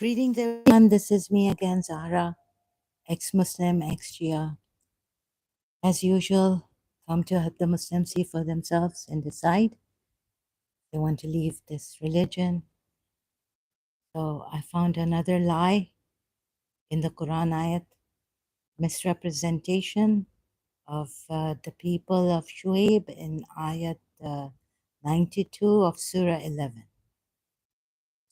Greetings, everyone. This is me again, Zahra, ex-Muslim, ex-Shia. As usual, come to help the Muslims see for themselves and decide if they want to leave this religion. So I found another lie in the Quran ayat, misrepresentation of the people of Shuaib in ayat 92 of Surah 11.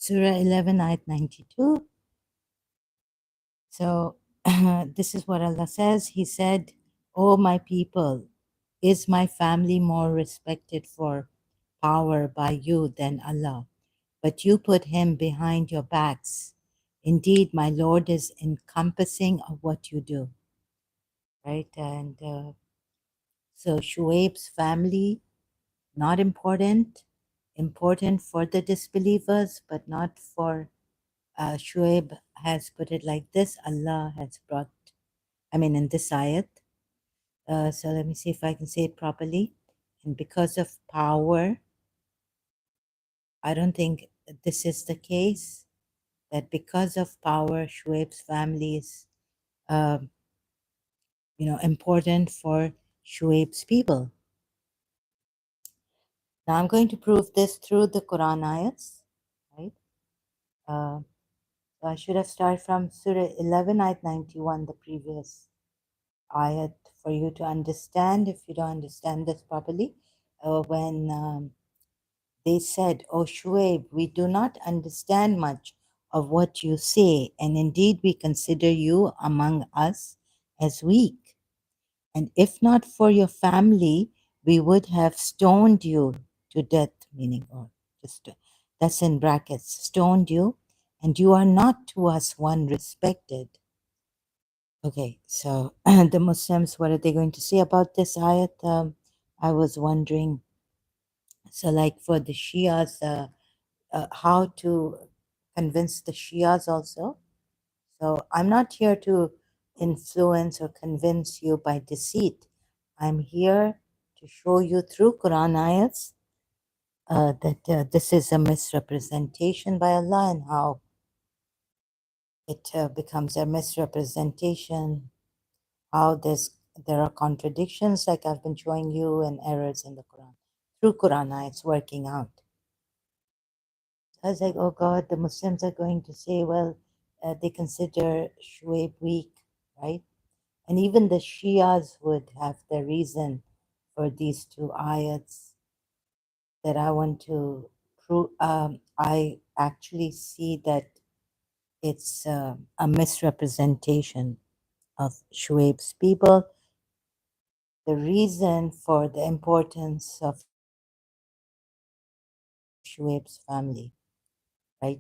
Surah 11, ayat 92. So this is what Allah says. He said, "O my people, is my family more respected for power by you than Allah? But you put him behind your backs. Indeed, my Lord is encompassing of what you do." Right? And so Shuaib's family, not important, important for the disbelievers, but not for Shuaib has put it like this. Allah has brought, in this ayat. So let me see if I can say it properly. And because of power, I don't think this is the case, that because of power, Shuaib's family is, um, important for Shuaib's people. Now I'm going to prove this through the Quran ayats, right? So I should have started from Surah 11, ayat 91, the previous ayat, for you to understand, if you don't understand this properly. When they said, "O Shuaib, we do not understand much of what you say, and indeed we consider you among us as weak. And if not for your family, we would have stoned you to death," meaning, or just that's in brackets, stoned you, and you are not to us one respected. Okay, so the Muslims, what are they going to say about this ayat? I was wondering. So, like for the Shias, how to convince the Shias also. So I'm not here to influence or convince you by deceit. I'm here to show you through Quran ayats that this is a misrepresentation by Allah, and how it becomes a misrepresentation, how there are contradictions, like I've been showing you, and errors in the Quran through Quran ayats working out. I was like, oh God, the Muslims are going to say, well, they consider Shuaib weak, right? And even the Shias would have their reason for these two ayats that I want to prove. I actually see that it's a misrepresentation of Shuaib's people. The reason for the importance of Shuaib's family, right,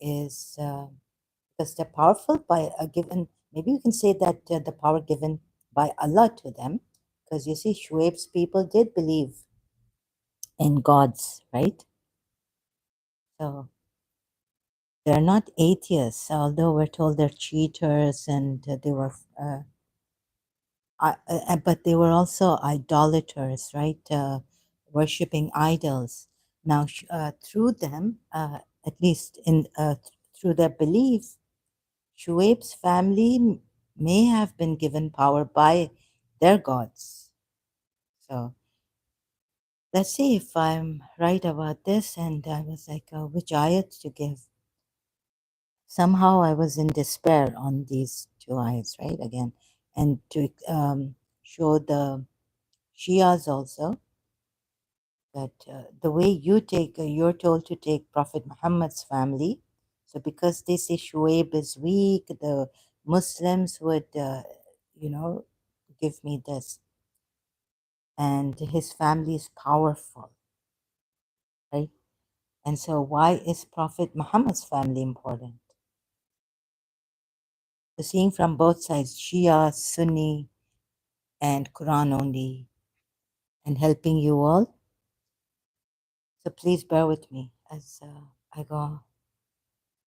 is because they're powerful by a given, maybe you can say that the power given by Allah to them, because you see, Shuaib's people did believe in gods, right? So they're not atheists, although we're told they're cheaters, and they were, but they were also idolaters, right? Worshipping idols. Now, through them, at least through their belief, Shuaib's family may have been given power by their gods. So let's see if I'm right about this. And I was like, which ayat to give? Somehow I was in despair on these two ayats, right? Again, and to show the Shias also that the way you take, you're told to take Prophet Muhammad's family. So because they say Shuaib is weak, the Muslims would, give me this. And his family is powerful, right? And so why is Prophet Muhammad's family important? So seeing from both sides, Shia, Sunni, and Quran only, and helping you all. So please bear with me as I go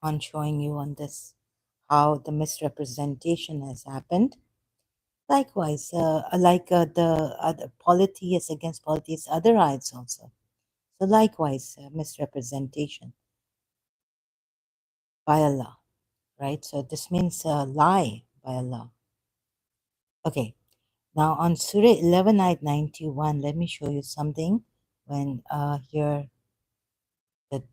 on showing you on this, how the misrepresentation has happened. Likewise, the other polytheists against polytheists, other ayats also. So likewise, misrepresentation by Allah. right? So this means lie by Allah. Okay, now on Surah 11, ayat 91, let me show you something when here the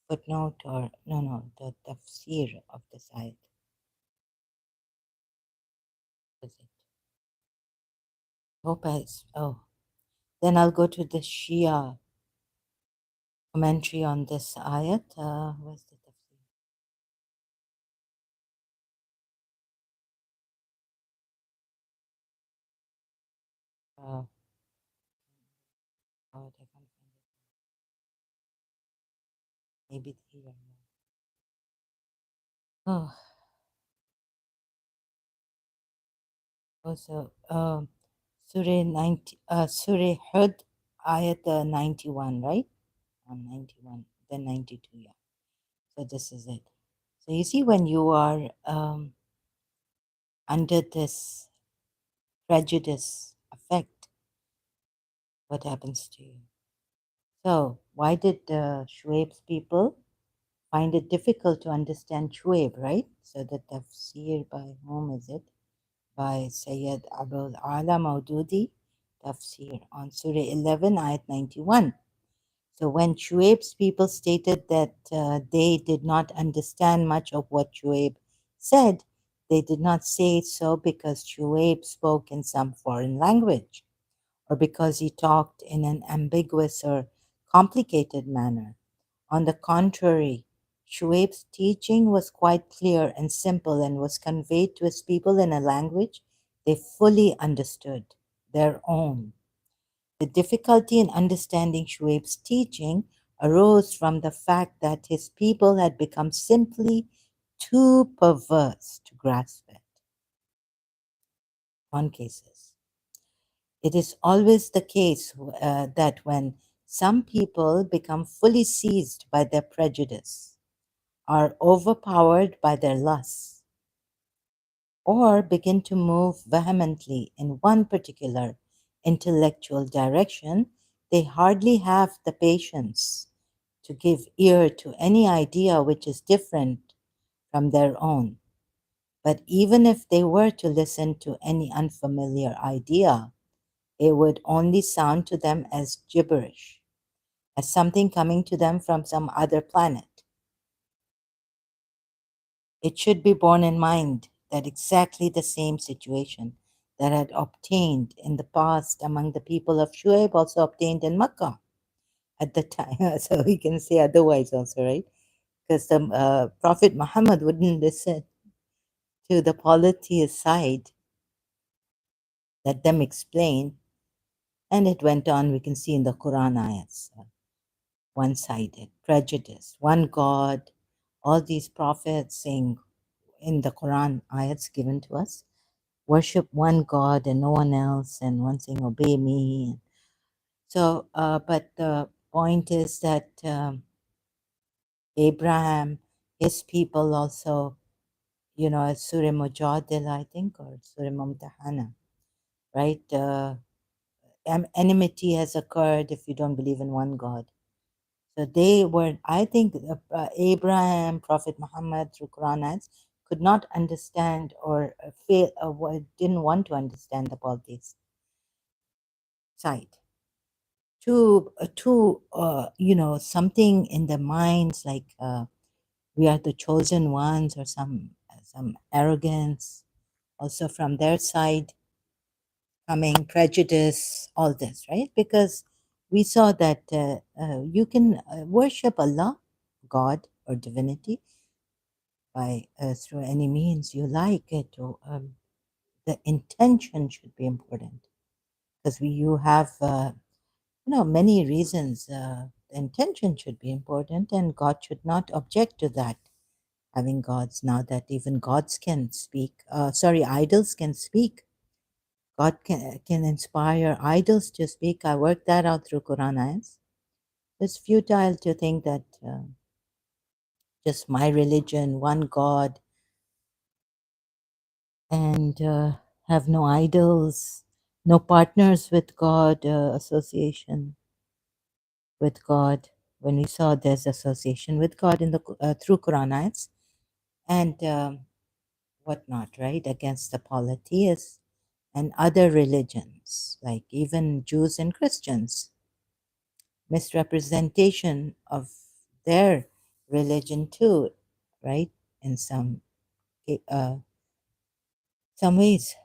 footnote or no, the tafsir of this ayat. Is it? Hope oh, then I'll go to the Shia commentary on this ayat. Where's the tafsir? Oh, I can't find it. Maybe here. Oh, also, Surah 90, Surah Hud, ayat 91, right? 91, then 92, yeah. So this is it. So you see, when you are under this prejudice effect, what happens to you? So why did Shuaib's people find it difficult to understand Shuaib, right? So the tafsir by whom is it? By Sayyid Abul Ala Maududi, tafsir on Surah 11, ayat 91. So when Shuaib's people stated that they did not understand much of what Shuaib said, they did not say so because Shuaib spoke in some foreign language or because he talked in an ambiguous or complicated manner. On the contrary, Shuaib's teaching was quite clear and simple and was conveyed to his people in a language they fully understood, their own. The difficulty in understanding Shuaib's teaching arose from the fact that his people had become simply too perverse to grasp it. One cases. It is always the case that when some people become fully seized by their prejudice, are overpowered by their lusts, or begin to move vehemently in one particular intellectual direction, they hardly have the patience to give ear to any idea which is different from their own. But even if they were to listen to any unfamiliar idea, it would only sound to them as gibberish, as something coming to them from some other planet. It should be borne in mind that exactly the same situation that had obtained in the past among the people of Shuaib also obtained in Makkah at the time. So we can say otherwise also, right? Because the Prophet Muhammad wouldn't listen to the polytheist side, let them explain, and it went on. We can see in the Quran ayats, one-sided, prejudice, one God, all these prophets saying in the Quran ayats given to us, worship one God and no one else, and one saying, obey me. So, but the point is that Abraham, his people also, you know, Surah Mujadila, I think, or Surah Mumtahana, right? Enmity has occurred if you don't believe in one God. So they were, I think, Abraham, Prophet Muhammad, through Quran ayats, could not understand or fail, didn't want to understand the polytheist side. You know, something in the minds like we are the chosen ones, or some arrogance also from their side coming, prejudice, all this, right? Because we saw that you can worship Allah, God or divinity, by through any means you like it. Or, the intention should be important, because you have many reasons. The intention should be important, and God should not object to that. Having gods, now that even gods can speak, idols can speak. God can inspire idols to speak. I worked that out through Quran ayats. It's futile to think that just my religion, one God, and have no idols, no partners with God, association with God. When we saw there's association with God in the through Quran ayats, and whatnot, right? Against the polytheists and other religions, like even Jews and Christians. Misrepresentation of their religion too, right? In uh, some ways,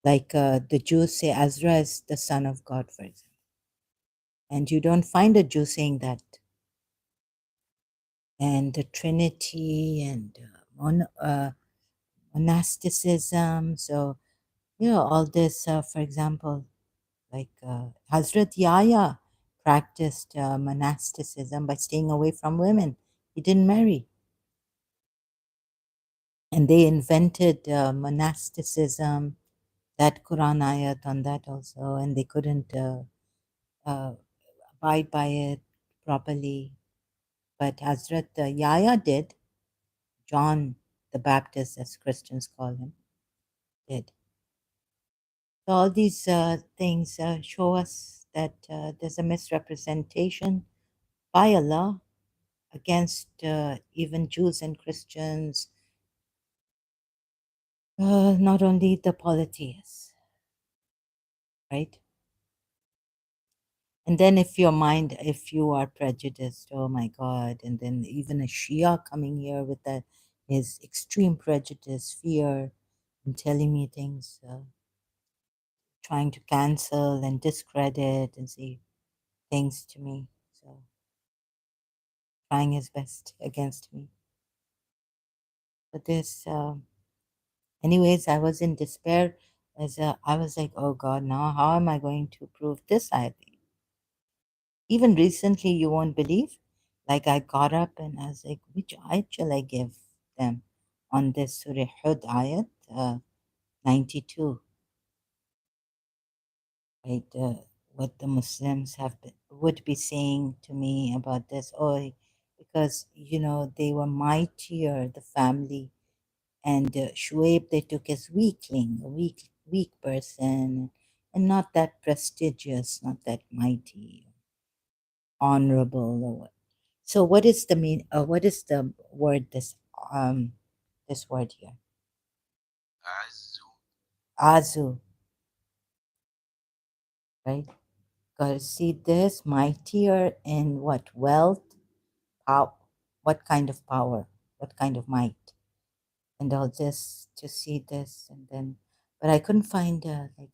like the Jews say Azra is the son of God, for example, and you don't find a Jew saying that. And the Trinity and monasticism. So all this, for example, like Hazrat Yahya practiced monasticism by staying away from women. He didn't marry. And they invented monasticism, that Quran ayat on that also, and they couldn't uh, abide by it properly. But Hazrat Yahya did, John the Baptist, as Christians call him, did. So all these things show us that there's a misrepresentation by Allah against even Jews and Christians, not only the polytheists, right? And then if you are prejudiced, oh my God, and then even a Shia coming here with his extreme prejudice, fear, and telling me things, trying to cancel and discredit and say things to me. So trying his best against me. But this, anyways, I was in despair I was like, oh God, now how am I going to prove this ayat? Even recently, you won't believe, like I got up and I was like, which ayat shall I give them on this Surah Hud ayat 92, right? What the Muslims would be saying to me about this. Oh, because, they were mightier, the family. And Shuaib they took as weakling, a weak person, and not that prestigious, not that mighty, honorable, or what. So, what is the what is the word this word here? Azu, right? Got to see this mightier in what wealth, power, what kind of power, what kind of might, and all this to see this, and then, but I couldn't find like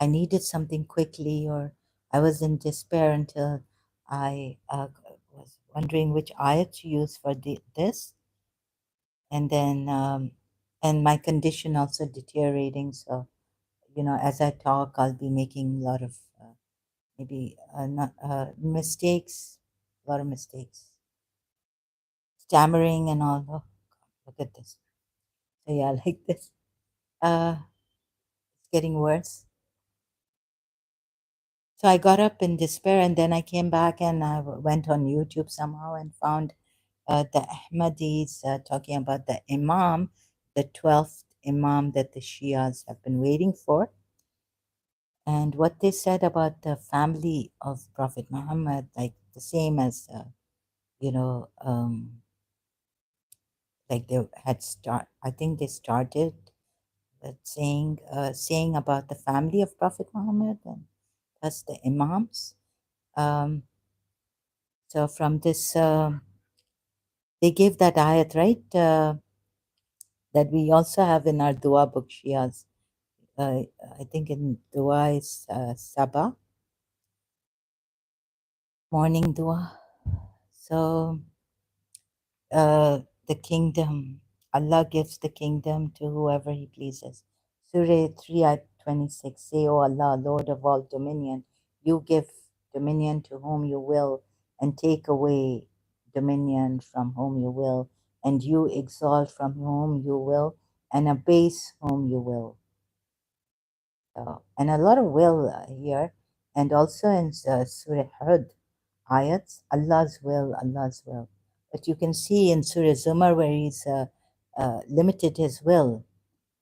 I needed something quickly, or I was in despair until I was wondering which ayat to use for this, and then and my condition also deteriorating. So as I talk, I'll be making a lot of maybe not mistakes, a lot of mistakes, stammering and all. Oh, look at this. So yeah, like this. It's getting worse. So I got up in despair, and then I came back and I went on YouTube somehow and found the Ahmadis talking about the Imam, the 12th Imam that the Shias have been waiting for. And what they said about the family of Prophet Muhammad, like the same as, like they I think they started saying about the family of Prophet Muhammad and thus the Imams. Um, so from this, they gave that ayat, right? That we also have in our dua book, Shias. I think in dua is Sabah, morning dua. So the kingdom, Allah gives the kingdom to whoever He pleases. Surah 3 at 26, say, O Allah, Lord of all dominion, you give dominion to whom you will and take away dominion from whom you will, and you exalt from whom you will and abase whom you will. And a lot of will here, and also in Surah Hud ayats, Allah's will, Allah's will. But you can see in Surah Zumar where He's limited His will,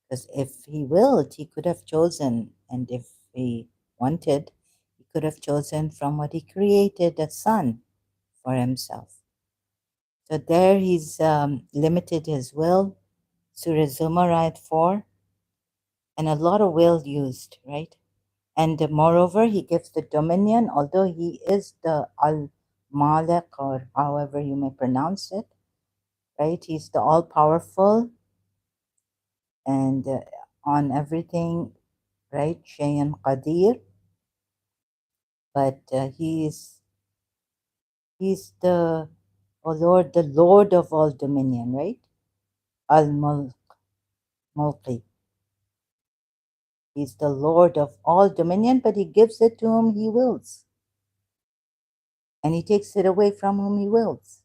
because if He willed, He could have chosen, and if He wanted, He could have chosen from what He created a son for Himself. So there he's limited his will, Surah Zumar ayat 4, and a lot of will used, right? And moreover, he gives the dominion, although he is the Al-Malik, or however you may pronounce it, right? He's the all-powerful and on everything, right? Shayan Qadir, but he's the, oh Lord, the Lord of all dominion, right? Al-Mulk, Mulki. He's the Lord of all dominion, but he gives it to whom he wills, and he takes it away from whom he wills.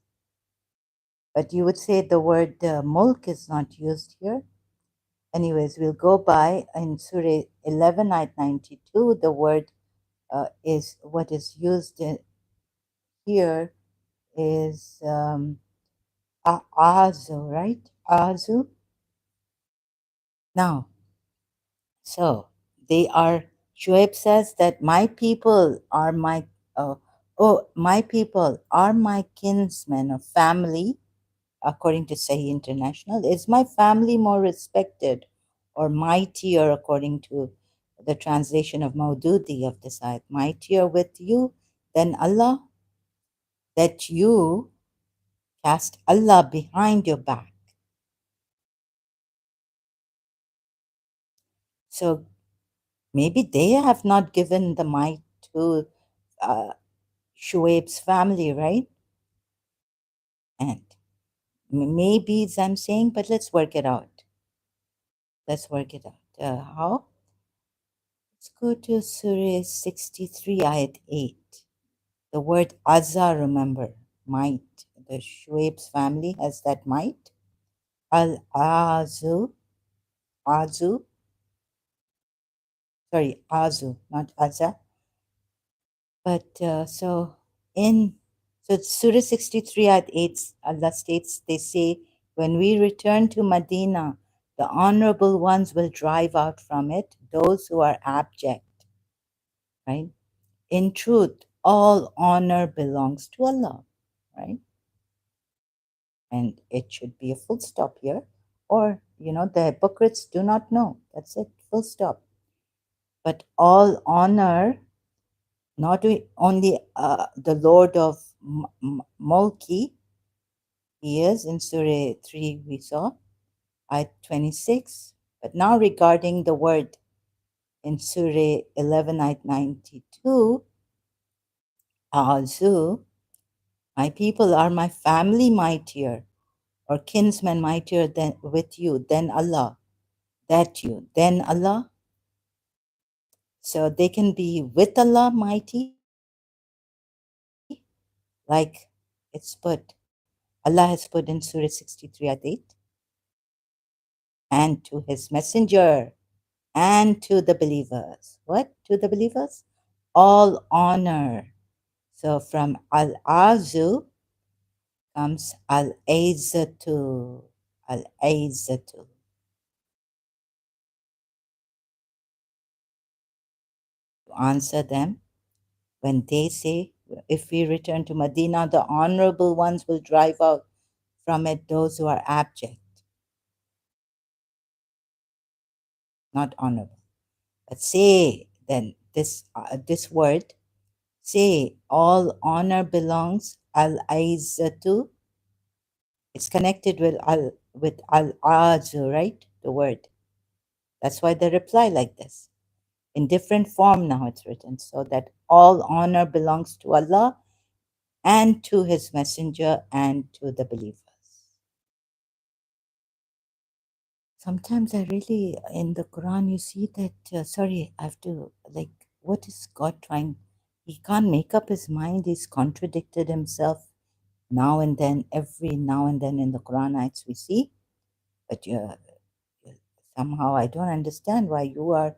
But you would say the word mulk is not used here. Anyways, we'll go by in Surah 11, ayat 92. The word is what is used here is azu, right? Azu. Now, so they are, Shuaib says that my people are my, my people are my kinsmen or family, according to Sahih International. Is my family more respected or mightier, according to the translation of Maududi of this ayat, mightier with you than Allah, that you cast Allah behind your back? So maybe they have not given the might to uh, Shuaib's family, right? And maybe I'm saying, but let's work it out. Let's work it out. How? Let's go to Surah 63, ayat 8. The word Azza, remember, might. The Shuaib's family has that might. Al-Azu, Azu, sorry, Azu, not Azza. But so Surah 63 at 8, Allah states, they say, when we return to Medina, the honorable ones will drive out from it those who are abject, right? In truth, all honor belongs to Allah, right? And it should be a full stop here. Or, the hypocrites do not know. That's it, full stop. But all honor, not only the Lord of Mulki, he is in Surah 3, we saw, ayat 26. But now regarding the word in Surah 11, ayat 92, Azu, my people are my family mightier, or kinsmen mightier than with you, than Allah, that you, then Allah. So they can be with Allah mighty, like it's put, Allah has put in Surah 63 at 8, and to his messenger, and to the believers. What? To the believers? All honor. So from Al-Azu comes Al-Aizatu. Al-Aizatu. Answer them when they say, if we return to Medina, the honorable ones will drive out from it those who are abject, not honorable. But say then this word, say all honor belongs al-aizatu. It's connected with al-azu, right? The word. That's why they reply like this. In different form now it's written, so that all honor belongs to Allah and to his messenger and to the believers. Sometimes I really, in the Quran, you see that, sorry, I have to, like, what is God trying? He can't make up his mind. He's contradicted himself now and then, every now and then in the Quran ayats we see. But somehow I don't understand why you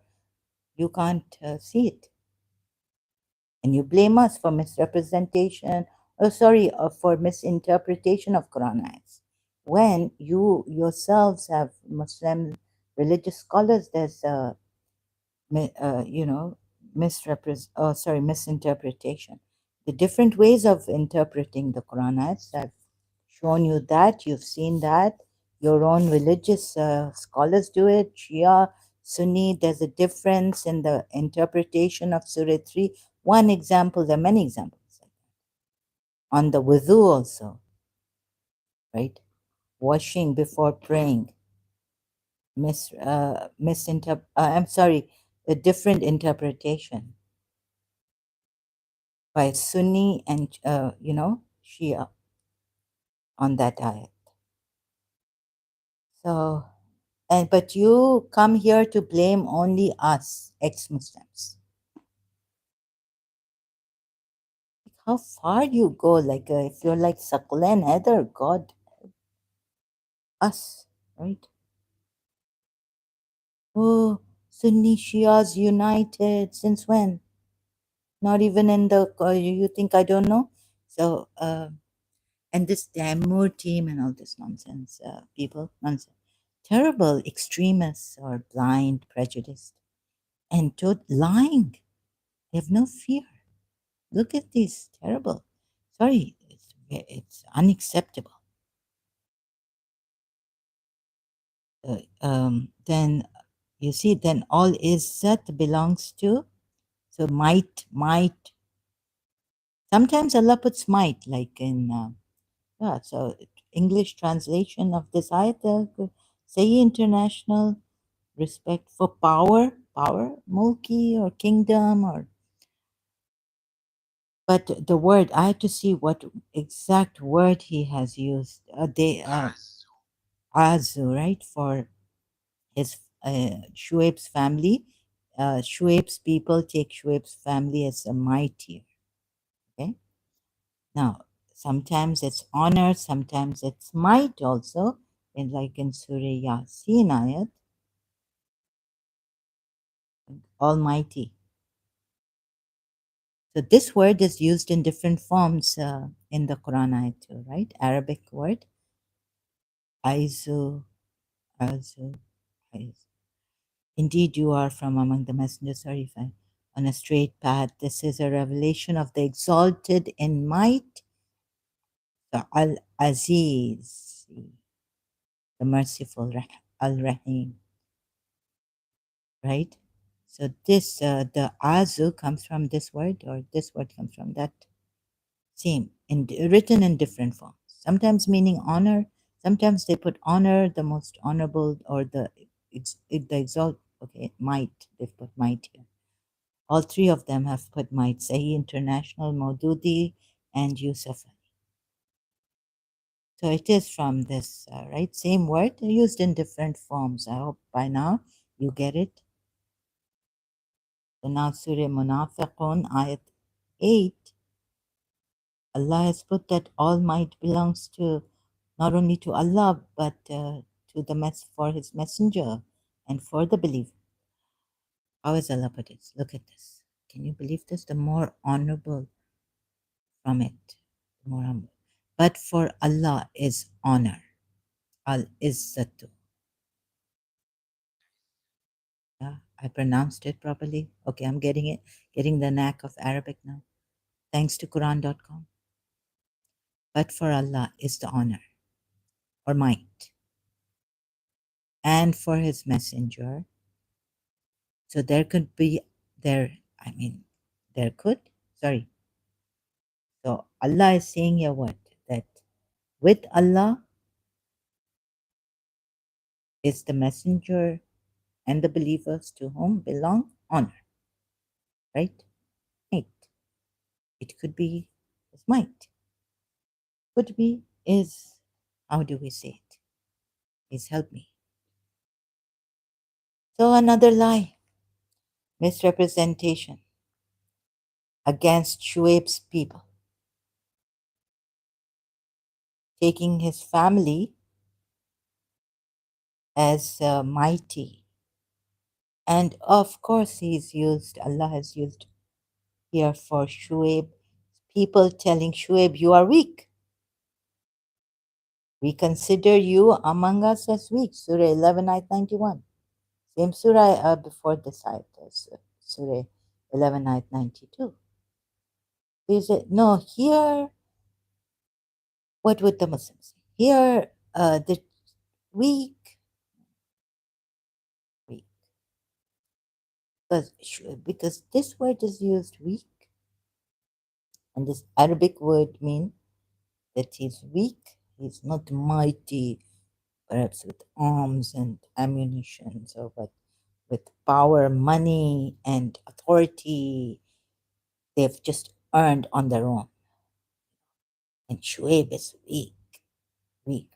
can't see it. And you blame us for misrepresentation, for misinterpretation of Quran ayats. When you yourselves have Muslim religious scholars, there's misinterpretation. The different ways of interpreting the Quran ayats I've shown you that, you've seen that. Your own religious scholars do it, Shia, Sunni. There's a difference in the interpretation of Surah 3. One example, there are many examples on the wudu also, right? Washing before praying. I'm sorry, a different interpretation by Sunni and, Shia on that ayat. So, but you come here to blame only us, ex-Muslims. How far you go? Like, if you're like Saklan Heather, God, us, right? Oh, Sunni Shias united. Since when? Not even in the, you think I don't know? So, and this Daimur team and all this nonsense, people, nonsense. Terrible extremists or blind, prejudiced, and lying. They have no fear. Look at this, terrible. Sorry, it's unacceptable. Then you see, then all Izzat belongs to, so might. Sometimes Allah puts might, like in, yeah, so English translation of this ayat, say international respect for power, mulki or kingdom or, but the word, I have to see what exact word he has used. They Azu, right, for his Shuaib's family. Shuaib's people take Shuaib's family as a mighty. Okay. Now, sometimes it's honor, sometimes it's might also, in like in Surah Yasin ayat, Almighty. So this word is used in different forms in the Quran ayat too, right? Arabic word, Aizu, Aizu, Aizu. Indeed, you are from among the messengers, sorry if I, on a straight path. This is a revelation of the exalted in might, the Al-Aziz, the merciful, Al-Rahim, right? So this, the Azu comes from this word, or this word comes from that, same, written in different forms. Sometimes meaning honor, sometimes they put honor, the most honorable, or the exalt, okay, might, they've put might here. All three of them have put might, Sahi International, Maududi, and Yusuf. So it is from this, right? Same word used in different forms. I hope by now you get it. So now Surah Munafiqun, ayat 8, Allah has put that all might belongs to not only to Allah, but to the for His messenger and for the believer. How has Allah put it? Look at this. Can you believe this? The more honorable from it, the more humble. But for Allah is honor. Al-Izzatu. Yeah, I pronounced it properly. Okay, I'm getting it, getting the knack of Arabic now. Thanks to Quran.com. But for Allah is the honor or might, and for His messenger. So there could be, there, I mean, there could, sorry. So Allah is saying here what? That with Allah is the messenger and the believers to whom belong honor, right? Might. It could be His might. Could be is, how do we say it? Please help me. So another lie, misrepresentation against Shuaib's people, taking his family as mighty. And of course, Allah has used here for Shuaib, people telling Shuaib, you are weak. We consider you among us as weak. Surah 11, ayat 91. Same surah before this ayat, Surah 11, ayat 92. He said, no, here What would the Muslims say? Here, the weak, weak, because this word is used weak, and this Arabic word mean that he's weak, he's not mighty, perhaps with arms and ammunition, or with power, money, and authority they've just earned on their own. And Shuaib is weak, weak.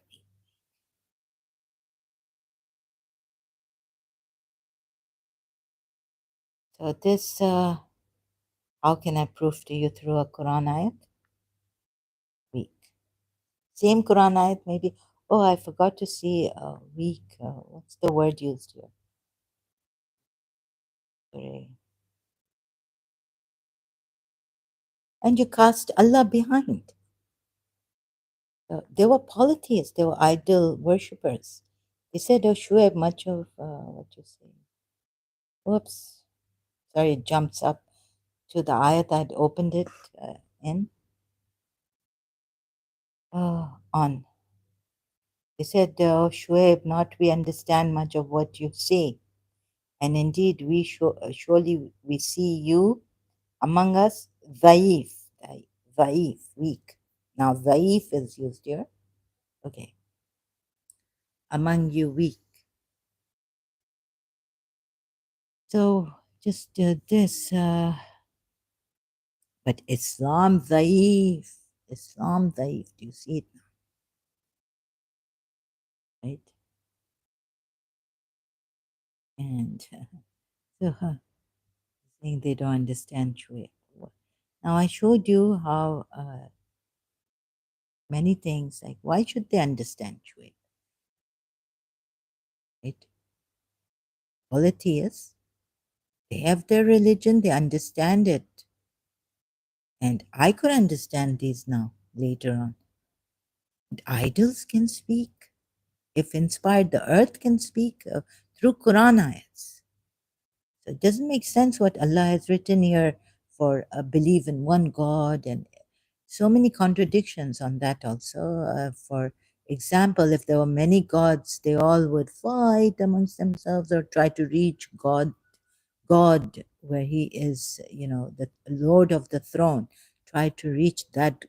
So this, how can I prove to you through a Quran ayat? Weak. Same Quran ayat, maybe. Oh, I forgot to see weak. What's the word used here? Sorry. And you cast Allah behind. They were polytheists, they were idol worshippers. They said, oh, Shuaib, much of what you say. Whoops. Sorry, it jumps up to the ayat I'd opened it in. On. They said, oh, Shuaib, not we understand much of what you say. And indeed, surely we see you among us, dhaif, dhaif, weak. Now, dhaif is used here. Okay. Among you, weak. So, just this. But Islam dhaif. Islam dhaif. Do you see it now? Right? And so, saying they don't understand Shuaib. Now, I showed you how many things, like why should they understand Shuaib? Right? Polytheists, they have their religion, they understand it. And I could understand these now, later on. And idols can speak. If inspired, the earth can speak through Quran ayats. So it doesn't make sense what Allah has written here for believe in one God, and so many contradictions on that also. For example, if there were many gods, they all would fight amongst themselves or try to reach God, where He is, the Lord of the throne. Try to reach that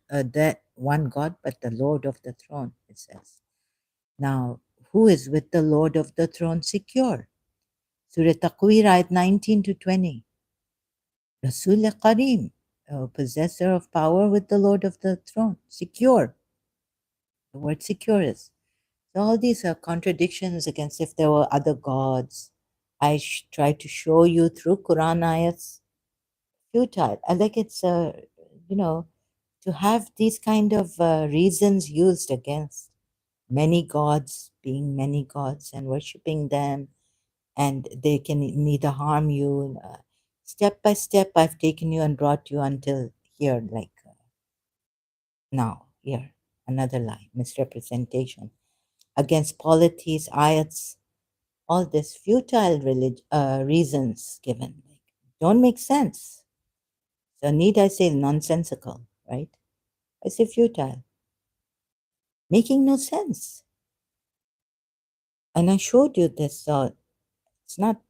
one God, but the Lord of the throne, it says. Now, who is with the Lord of the throne secure? Surah Taqweer, ayat 19 to 20. Rasul Kareem, possessor of power with the Lord of the throne, secure. The word secure is. So all these are contradictions against if there were other gods. I try to show you through Quran ayats, futile. I like it's, to have these kind of reasons used against many gods, being many gods and worshipping them, and they can neither harm you. Step by step, I've taken you and brought you until here, like now, here. Another lie, misrepresentation against polities, ayats, all this futile reasons given. Like, don't make sense. So, need I say nonsensical, right? I say futile, making no sense. And I showed you this. So, it's not,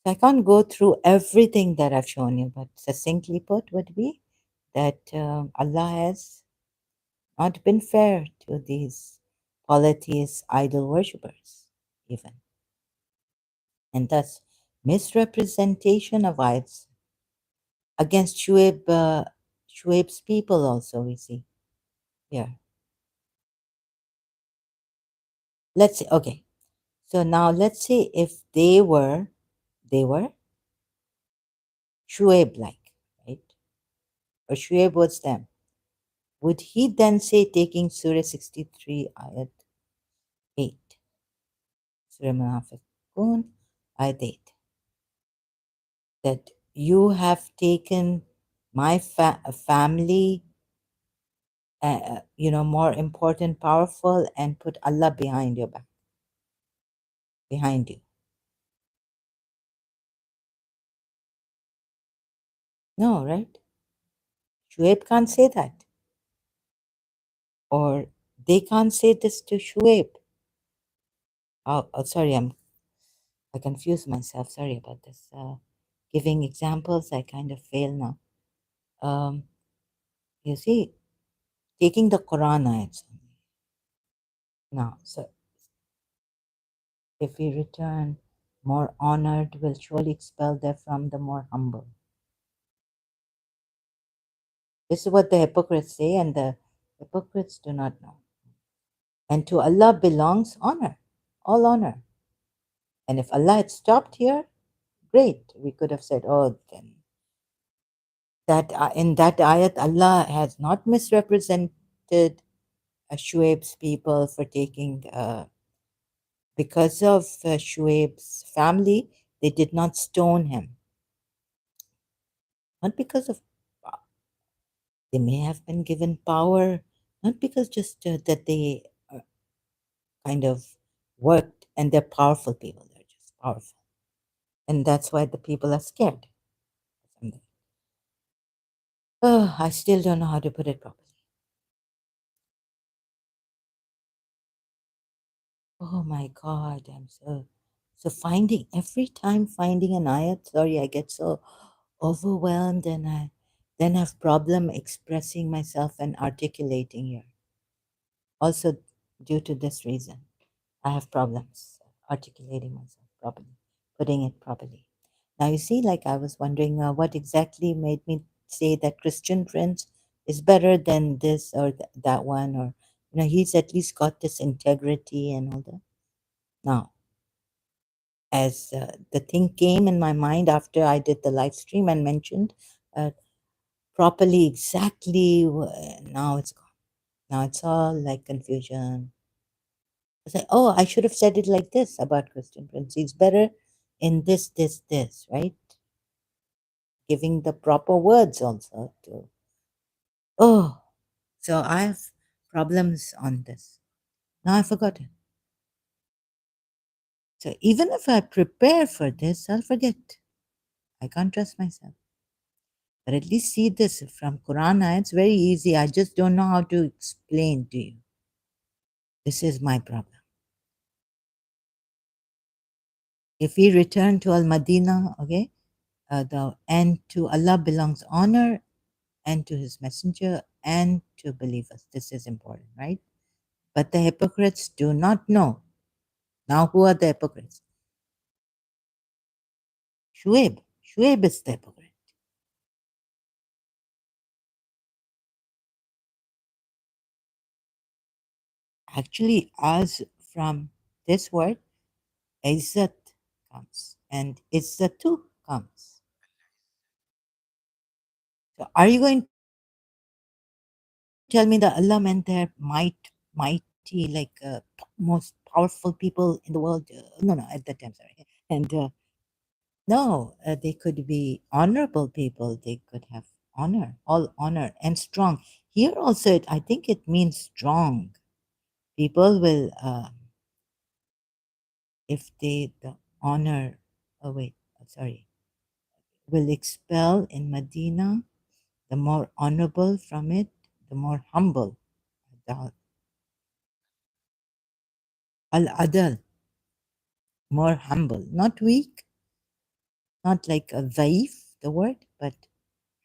I can't go through everything that I've shown you, but succinctly put would be that Allah has not been fair to these polytheists, idol worshippers, even. And thus, misrepresentation of idols against Shuaib's people also, we see here. Let's say, okay, so now let's say if they were Shuaib-like, right? Or Shuaib was them. Would he then say, taking Surah 63, Ayat 8, Surah Munafiqun, Ayat 8, that you have taken my family, more important, powerful, and put Allah behind your back, behind you. No, right? Shuaib can't say that. Or they can't say this to Shuaib. Sorry, I confused myself. Sorry about this. Giving examples, I kind of fail now. You see, taking the Quran ayats now. So if we return, more honored will surely expel therefrom the more humble. This is what the hypocrites say, and the hypocrites do not know. And to Allah belongs honor, all honor. And if Allah had stopped here, great. We could have said, oh, then that in that ayat, Allah has not misrepresented Shuaib's people for taking, because of Shuaib's family, they did not stone him. Not because of, they may have been given power, not because just that they kind of worked and they're powerful people, they're just powerful. And that's why the people are scared. Oh, I still don't know how to put it properly. Oh my God, I'm so finding every time finding an ayat. Sorry, I get so overwhelmed and I then have problem expressing myself and articulating here. Also, due to this reason, I have problems articulating myself properly, putting it properly. Now you see, like I was wondering, what exactly made me say that Christian Prince is better than this or that one, or he's at least got this integrity and all that. Now, as the thing came in my mind after I did the live stream and mentioned properly exactly, now it's gone. Now it's all like confusion. I said, oh, I should have said it like this about Christian Prince. He's better in this, right? Giving the proper words also to. Oh, so I have problems on this. Now I forgot it. So even if I prepare for this, I'll forget. I can't trust myself. But at least see this from Quran, it's very easy. I just don't know how to explain to you. This is my problem. If we return to Al Madinah, okay, and to Allah belongs honor, and to His Messenger, and to believers. This is important, right? But the hypocrites do not know. Now, who are the hypocrites? Shuaib. Shuaib is the hypocrite. Actually, as from this word, Izzat comes, and Izzatu comes. So, are you going to tell me that Allah meant there mighty, like most powerful people in the world? No, at that time, sorry. And no, they could be honorable people. They could have honor, all honor, and strong. Here also, I think it means strong. People will, if they the honor, oh wait, sorry, will expel in Medina, the more honorable from it, the more humble. The al-adal, more humble, not weak, not like a dhaif, the word, but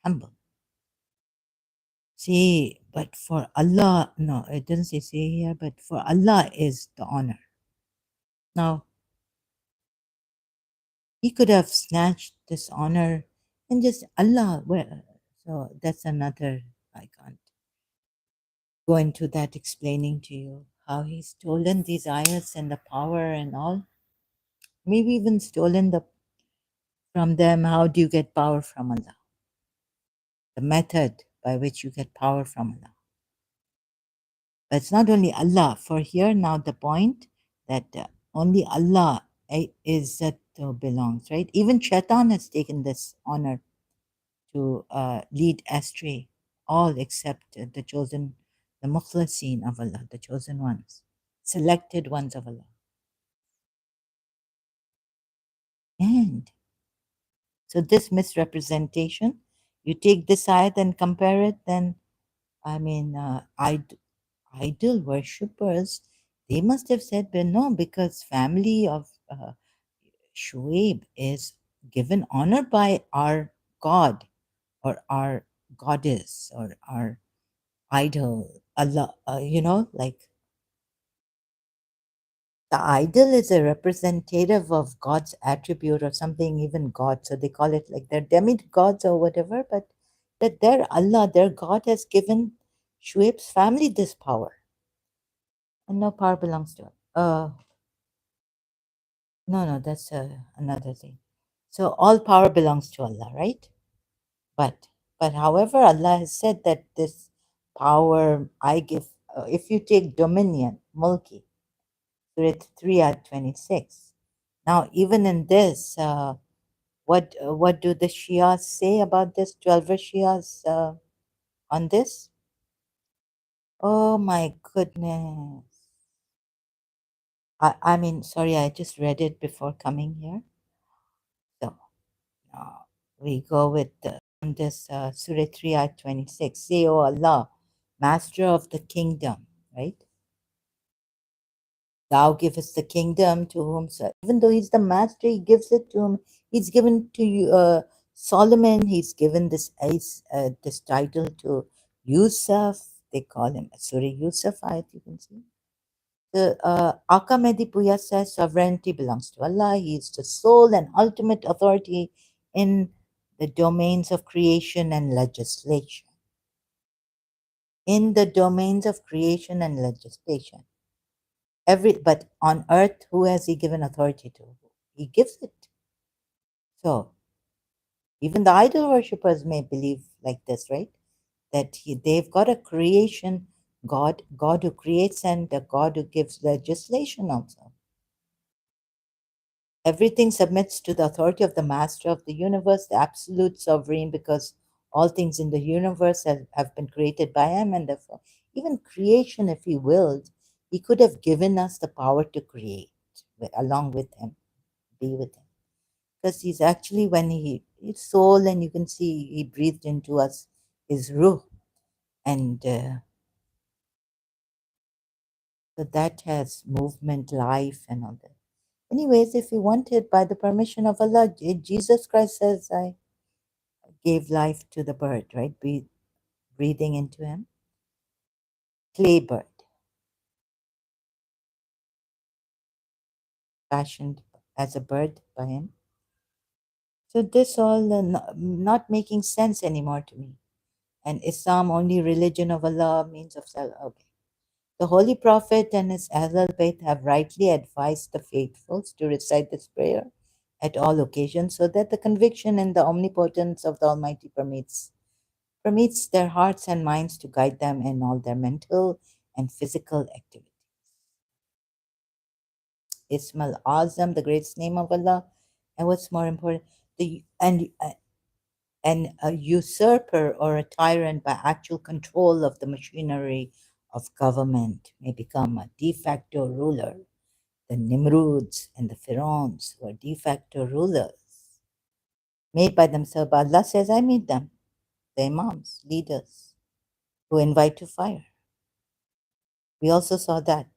humble. See, but for Allah, no, it doesn't say here, but for Allah is the honor. Now, He could have snatched this honor and just Allah, well, so that's another, I can't go into that explaining to you how He's stolen these ayats and the power and all. Maybe even stolen from them. How do you get power from Allah? The method by which you get power from Allah. But it's not only Allah. For here now the point that only Allah is that belongs, right? Even Shaitan has taken this honor to lead astray all except the chosen, the mukhlasin of Allah, the chosen ones, selected ones of Allah. And so this misrepresentation, you take this ayat and compare it, then I mean, idol worshippers, they must have said, but no, because family of Shuaib is given honor by our God or our goddess or our idol, Allah, like the idol is a representative of God's attribute or something, even God. So they call it like they're demigods or whatever, but that their Allah, their God has given Shuaib's family this power. And no power belongs to it. No, that's another thing. So all power belongs to Allah, right? But but however, Allah has said that this power I give, if you take dominion, mulki, Surah 3 at 26. Now, even in this, what do the Shias say about this? 12 Shias on this? Oh my goodness. I mean, sorry, I just read it before coming here. So uh, we go with on this Surah 3 ayat 26. Say, O Allah, Master of the kingdom, right? Thou givest the kingdom to whom, even though he's the master, he gives it to him. He's given to you, Solomon, he's given this title to Yusuf. They call him Surah Yusuf, you can see. The Aka Mehdi Puya says sovereignty belongs to Allah. He is the sole and ultimate authority in the domains of creation and legislation. In the domains of creation and legislation. But on earth, who has he given authority to? He gives it. So even the idol worshippers may believe like this, right? That they've got a creation God who creates and a God who gives legislation also. Everything submits to the authority of the master of the universe, the absolute sovereign, because all things in the universe have been created by him, and therefore, even creation, if he willed, he could have given us the power to create along with him, be with him. Because he's actually, when his soul, and you can see he breathed into us his ruh, and so that has movement, life, and all that. Anyways, if he wanted, by the permission of Allah, Jesus Christ says, I gave life to the bird, right? Breathing into him. Clay bird, fashioned as a bird by him. So this all not making sense anymore to me. And Islam, only religion of Allah, means of self. Okay. The Holy Prophet and his Ahlul Bayt have rightly advised the faithfuls to recite this prayer at all occasions so that the conviction in the omnipotence of the Almighty permits their hearts and minds to guide them in all their mental and physical activities. Ismail Azam, the greatest name of Allah, and what's more important, and a usurper or a tyrant by actual control of the machinery of government may become a de facto ruler. The Nimrods and the Pharaohs were de facto rulers made by themselves. Allah says, I made them, the imams, leaders who invite to fire. We also saw that.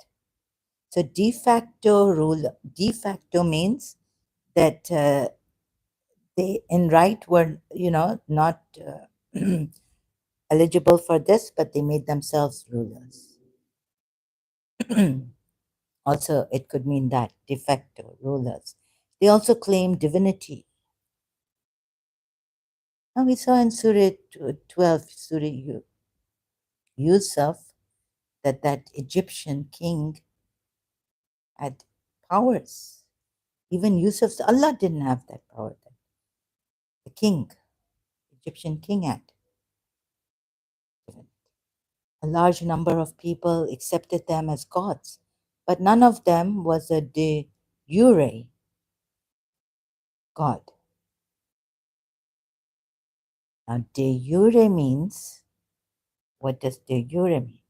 So de facto ruler, de facto means that they in right were, not eligible for this, but they made themselves rulers. Also, it could mean that de facto rulers. They also claim divinity. Now we saw in Surah 12, Surah Yusuf, that Egyptian king had powers. Even Yusuf's Allah didn't have that power. The king, Egyptian king had. A large number of people accepted them as gods, but none of them was a de jure God. Now, de jure means, what does de jure mean?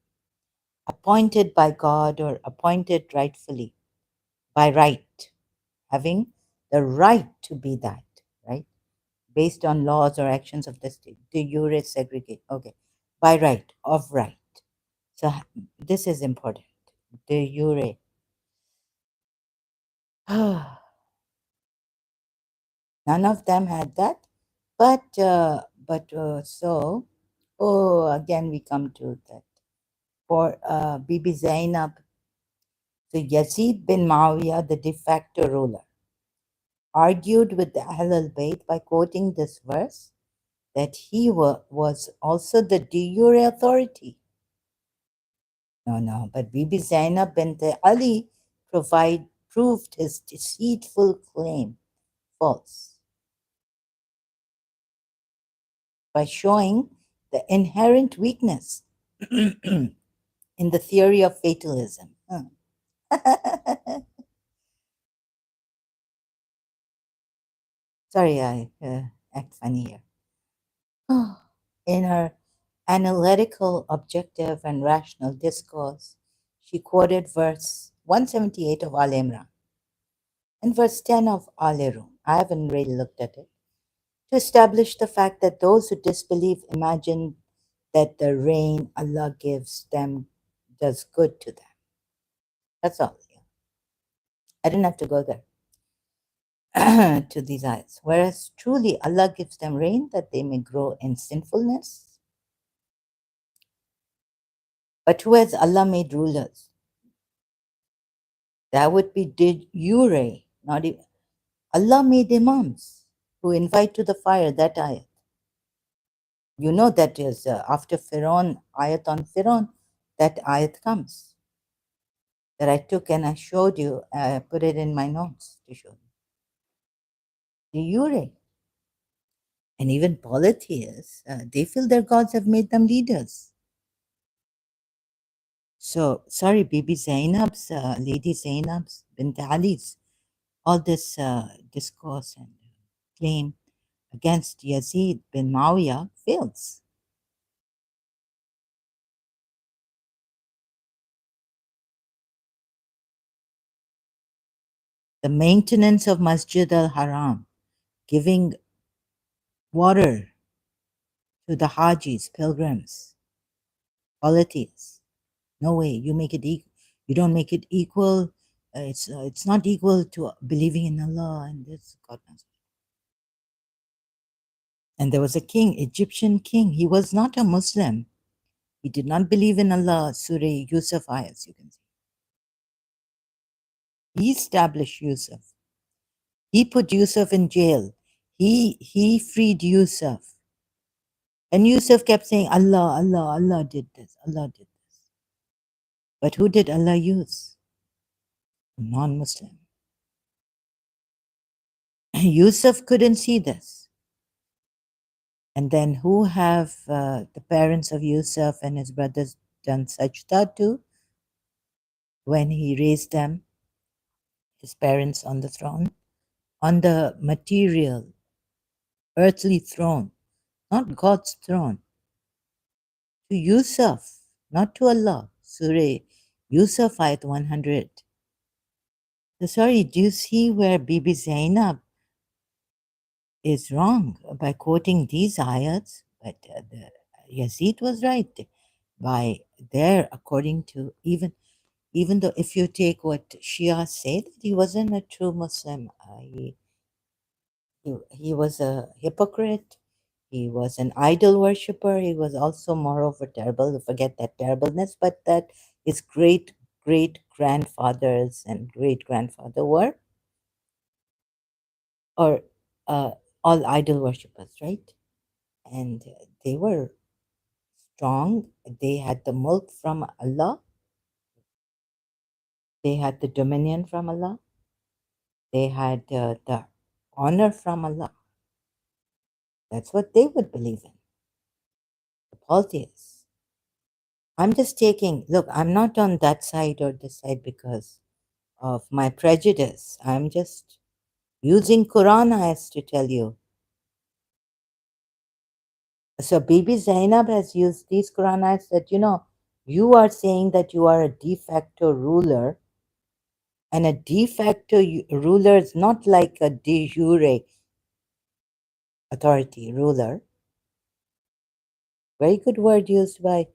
Appointed by God or appointed rightfully, by right, having the right to be that, right? Based on laws or actions of the state. De jure segregate, okay, by right, of right. So this is important. De jure. None of them had that, but oh, again we come to that. For Bibi Zainab, so Yazid bin Muawiyah, the de facto ruler, argued with the Ahlul Bayt by quoting this verse that he was also the de jure authority. No, but Bibi Zainab bint Ali proved his deceitful claim false by showing the inherent weakness in the theory of fatalism. Sorry, I act funny here. In her analytical, objective, and rational discourse, she quoted verse 178 of Al Imran and verse 10 of Al Rum. I haven't really looked at it. To establish the fact that those who disbelieve imagine that the rain Allah gives them does good to them. That's all. I didn't have to go there to these ayats. Whereas truly Allah gives them rain that they may grow in sinfulness. But who has Allah made rulers? That would be de jure, not even. Allah made imams who invite to the fire, that ayat. You know that is after Fir'aun, ayat on Fir'aun, that ayat comes that I took and I showed you. I put it in my notes to show you. De jure. And even polytheists, they feel their gods have made them leaders. So, sorry, Bibi Zainab's, Lady Zainab's, Bint Ali's, all this discourse and claim against Yazid bin Muawiyah fails. The maintenance of Masjid al-Haram, giving water to the Hajis, pilgrims, polytheists. No way, you make it equal. You don't make it equal. It's not equal to believing in Allah and this God knows. And there was a king, Egyptian king. He was not a Muslim. He did not believe in Allah. Surah Yusuf ayahs, you can see. He established Yusuf. He put Yusuf in jail. He freed Yusuf. And Yusuf kept saying, Allah, Allah, Allah did this. Allah did this. But who did Allah use? A non-Muslim. Yusuf couldn't see this. And then who have the parents of Yusuf and his brothers done sajda to when he raised them, his parents on the throne, on the material, earthly throne, not God's throne, to Yusuf, not to Allah. Surah Yusuf, ayat 100. So sorry, do you see where Bibi Zainab is wrong by quoting these ayats? But Yazid was right by there, according to even though if you take what Shia said, he wasn't a true Muslim. He was a hypocrite. He was an idol worshiper. He was also, moreover, terrible. Forget that terribleness, but that his great grandfathers and great grandfather were, or all idol worshippers, right? And they were strong. They had the mulk from Allah. They had the dominion from Allah. They had the honor from Allah. That's what they would believe in, the polytheists. I'm just taking, look, I'm not on that side or this side because of my prejudice. I'm just using Quran ayahs to tell you. So Bibi Zainab has used these Quran ayahs that, you are saying that you are a de facto ruler, and a de facto ruler is not like a de jure authority ruler. Very good word used by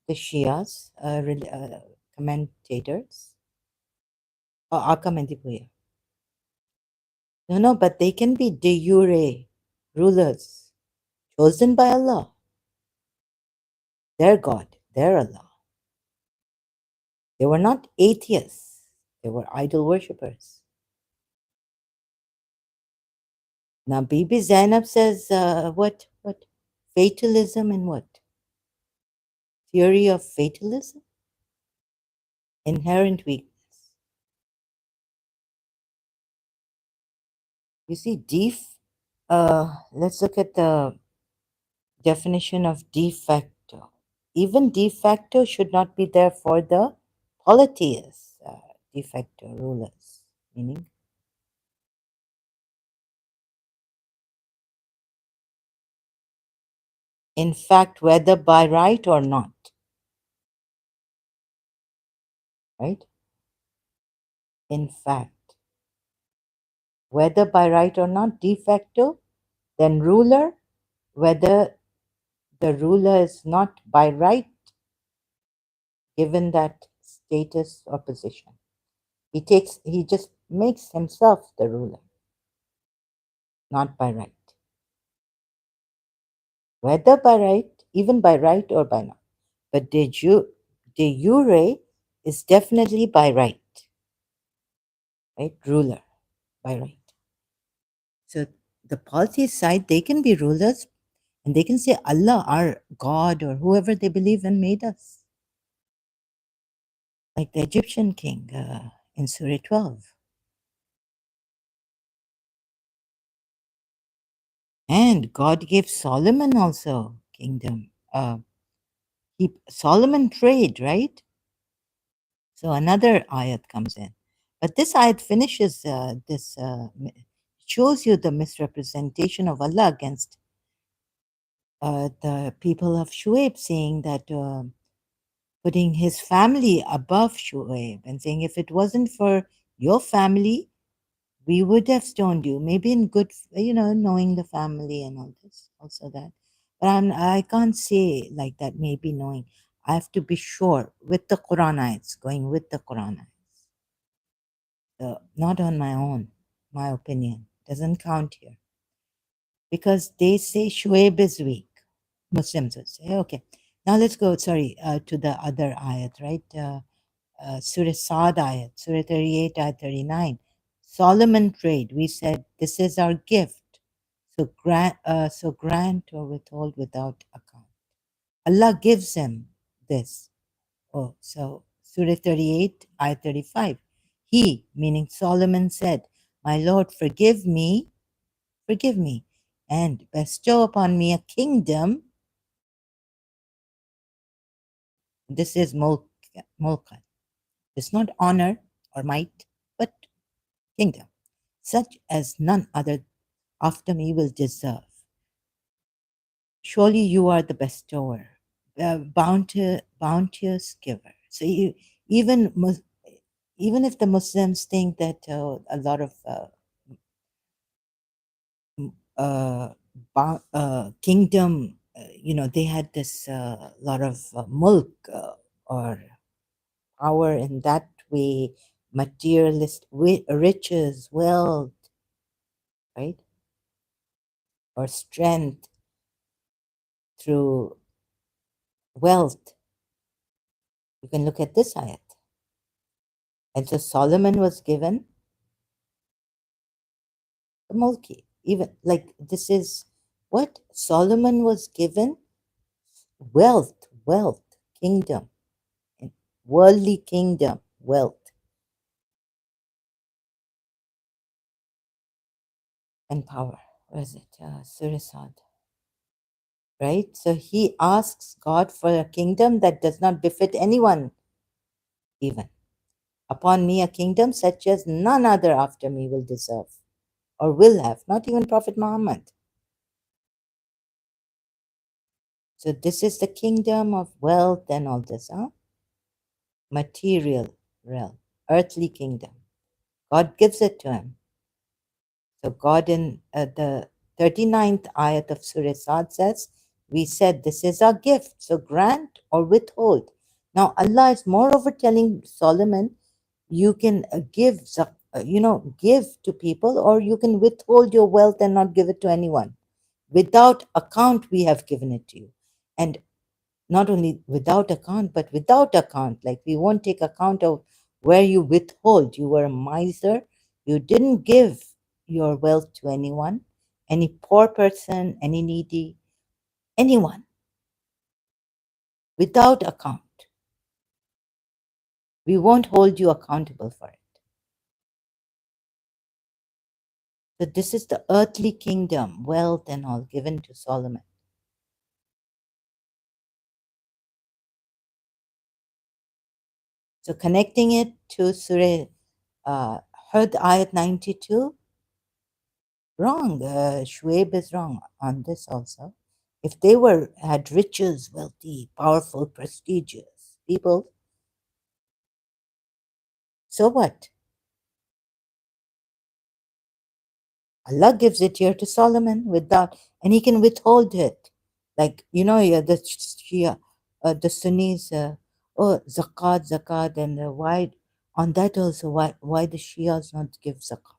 the Shias, commentators, Akamandipuya. No, no, but they can be de jure rulers chosen by Allah, their God, their Allah. They were not atheists, they were idol worshippers. Now, Bibi Zainab says, what? Fatalism and what? Theory of fatalism? Inherent weakness. You see, let's look at the definition of de facto. Even de facto should not be there for the polytheists, de facto rulers, meaning in fact, whether by right or not, right? In fact, whether by right or not, de facto, then ruler, whether the ruler is not by right given that status or position. He just makes himself the ruler, not by right. Whether by right, even by right or by not. But de jure is definitely by right, right? Ruler, by right. So the polytheist side, they can be rulers and they can say Allah, our God, or whoever they believe in made us. Like the Egyptian king in Surah 12. And God gave Solomon also kingdom. Solomon prayed, right? So another ayat comes in. But this ayat finishes shows you the misrepresentation of Allah against the people of Shuaib, saying that putting his family above Shuaib and saying, if it wasn't for your family, we would have stoned you. Maybe in good, knowing the family and all this, also that. But I can't say like that, maybe knowing. I have to be sure with the Quranites, going with the Quranites. Not on my own, my opinion. Doesn't count here. Because they say Shuaib is weak. Muslims would say, okay. Now let's go, to the other ayat, right? Surah Sad ayat, Surah 38, ayat 39. Solomon prayed. We said, this is our gift. So grant or withhold without account. Allah gives him this. Oh, so Surah 38, ayat 35. He, meaning Solomon, said, my Lord, forgive me, and bestow upon me a kingdom. This is mulk. It's not honor or might, but kingdom, such as none other after me will deserve. Surely you are the bestower, bounteous giver. So even even if the Muslims think that a lot of kingdom, they had this lot of mulk or power in that way, materialist riches, wealth, right, or strength through wealth. You can look at this ayat. And so Solomon was given the mulki. Even like this is what Solomon was given wealth, kingdom, worldly kingdom, wealth, and power. Where is it? Surah Sad. Right? So he asks God for a kingdom that does not befit anyone, even. Upon me a kingdom such as none other after me will deserve or will have, not even Prophet Muhammad. So this is the kingdom of wealth and all this, huh? Material realm, earthly kingdom. God gives it to him. So God in the 39th ayat of Surah Sad says, We said this is our gift, so grant or withhold. Now Allah is moreover telling Solomon, you can give to people, or you can withhold your wealth and not give it to anyone. Without account, we have given it to you. And not only without account, but without account. Like, we won't take account of where you withhold. You were a miser. You didn't give your wealth to anyone, any poor person, any needy, anyone, without account. We won't hold you accountable for it. So this is the earthly kingdom, wealth and all given to Solomon. So connecting it to Surah Hud ayat 92, wrong. Shuaib is wrong on this also. If they had riches, wealthy, powerful, prestigious people, so what? Allah gives it here to Solomon without, and he can withhold it. Like, yeah, the Shia, the Sunnis, zakat, zakat, and why, on that also, why the Shias not give zakat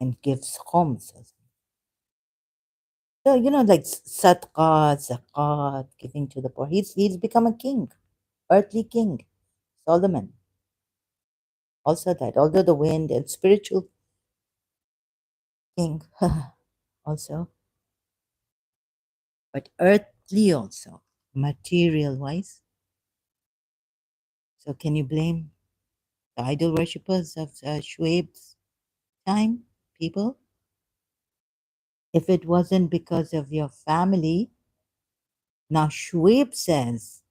and gives khums? So, like sadaqah, zakat, giving to the poor. He's become a king, earthly king, Solomon. Also that, although the wind and spiritual king also, but earthly also, material wise. So can you blame the idol worshippers of Shuaib's time, people? If it wasn't because of your family, now Shuaib says,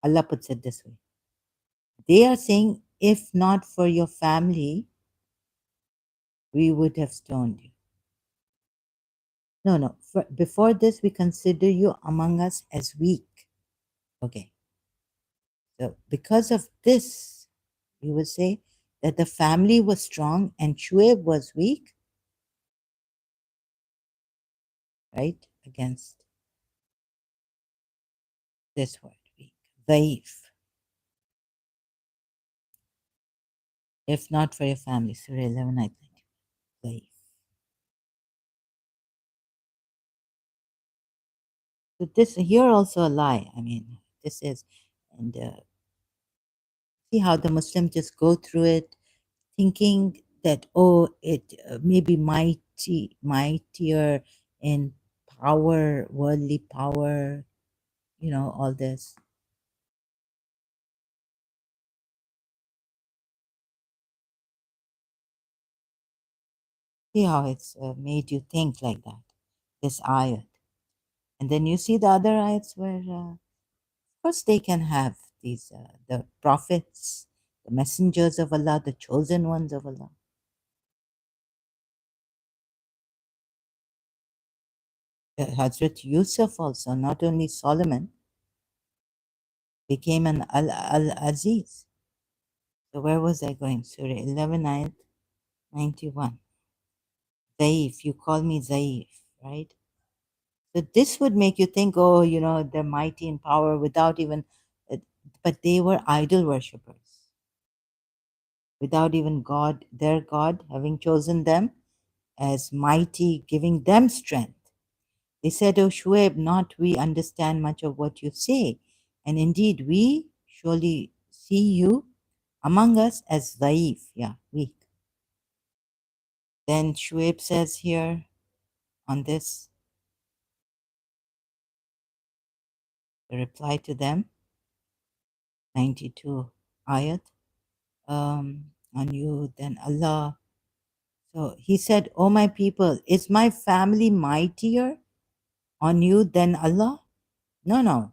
Allah puts it this way. They are saying, if not for your family, we would have stoned you. No. Before this, we consider you among us as weak. Okay. So because of this, we would say that the family was strong and Shuaib was weak, right? Against this word, weak. Dhaif. If not for your family. Surah 11, I think. Dhaif. So this here also a lie. I mean, this is, and see how the Muslims just go through it, thinking that, oh, it may be mightier in power, worldly power, all this. See how it's made you think like that, this ayat. And then you see the other ayats where, of course, they can have these, the prophets, the messengers of Allah, the chosen ones of Allah. Hazrat Yusuf also, not only Solomon, became an Al-Aziz. So where was I going? Surah 11, ayat 91. Zaif, you call me Zaif, right? So this would make you think, oh, they're mighty in power without even, uh, but they were idol worshippers, without even God, their God, having chosen them as mighty, giving them strength. They said, oh, Shuaib, not we understand much of what you say. And indeed, we surely see you among us as Zaif, yeah, weak. Then Shuaib says here on this, the reply to them, 92 ayat, on you, then Allah. So he said, oh, my people, is my family mightier on you than Allah? No.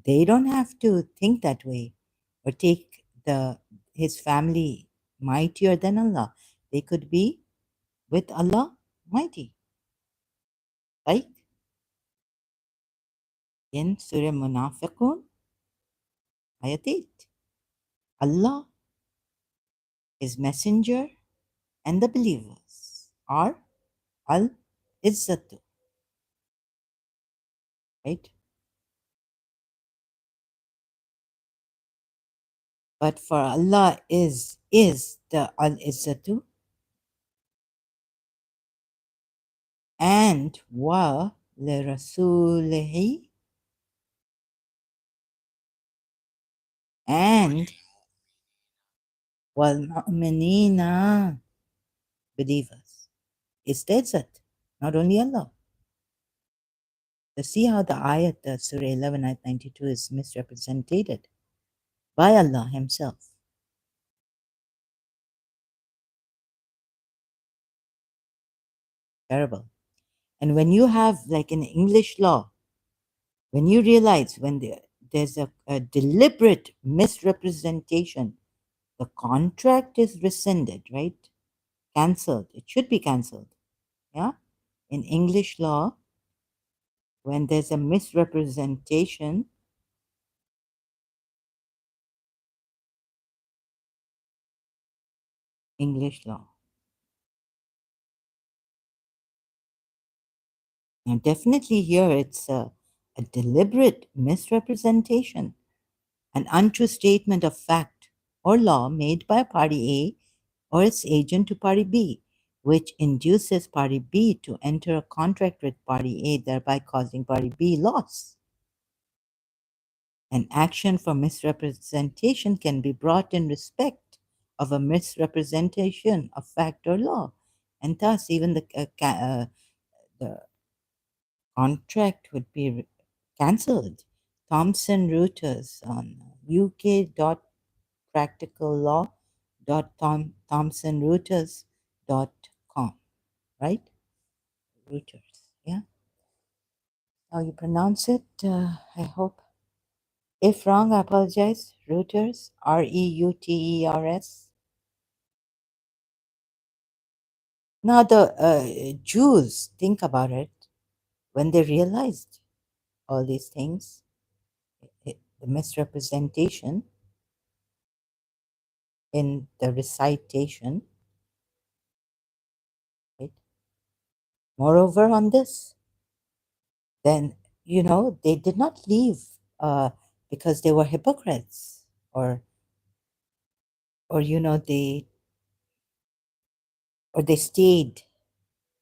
They don't have to think that way or take his family mightier than Allah. They could be with Allah mighty. Like in Surah Munafiqun, ayat 8. Allah, his messenger, and the believers are Al Izzatu. right? But for Allah is the al-izzatu and wa li rasulihi and wal mu'minina, believers. It's the izzat, not only Allah. So see how the ayat, Surah 11, ayat 92 is misrepresented by Allah Himself. Terrible. And when you have, like in English law, when you realize when there's a deliberate misrepresentation, the contract is rescinded, right? Cancelled. It should be cancelled. Yeah. In English law, when there's a misrepresentation, English law. And definitely here it's a deliberate misrepresentation, an untrue statement of fact or law made by party A or its agent to party B, which induces party B to enter a contract with party A, thereby causing party B loss. An action for misrepresentation can be brought in respect of a misrepresentation of fact or law, and thus even the contract would be cancelled. Thomson Reuters on uk.practicallaw.thomsonreuters.com, right? Reuters, yeah. How you pronounce it, I hope. If wrong, I apologize. Reuters, Reuters. Now, the Jews, think about it, when they realized all these things, the misrepresentation in the recitation, right? Moreover, on this, then, they did not leave because they were hypocrites or, they stayed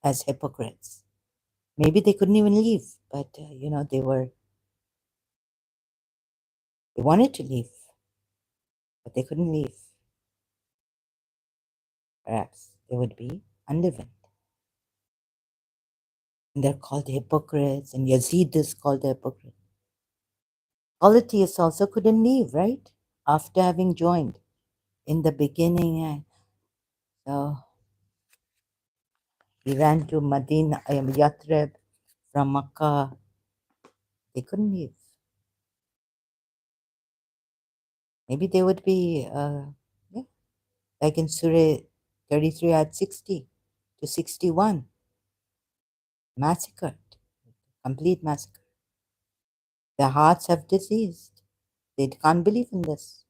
as hypocrites. Maybe they couldn't even leave, but, they wanted to leave, but they couldn't leave. Perhaps they would be unleavened. And they're called hypocrites, and Yazid is called a hypocrite. Polytheists also couldn't leave, right? After having joined in the beginning. So he ran to Medina, Yathrib from Makkah. They couldn't leave. Maybe they would be, yeah, like in Surah 33 at 60 to 61, massacred, complete massacre. Their hearts have diseased. They can't believe in this.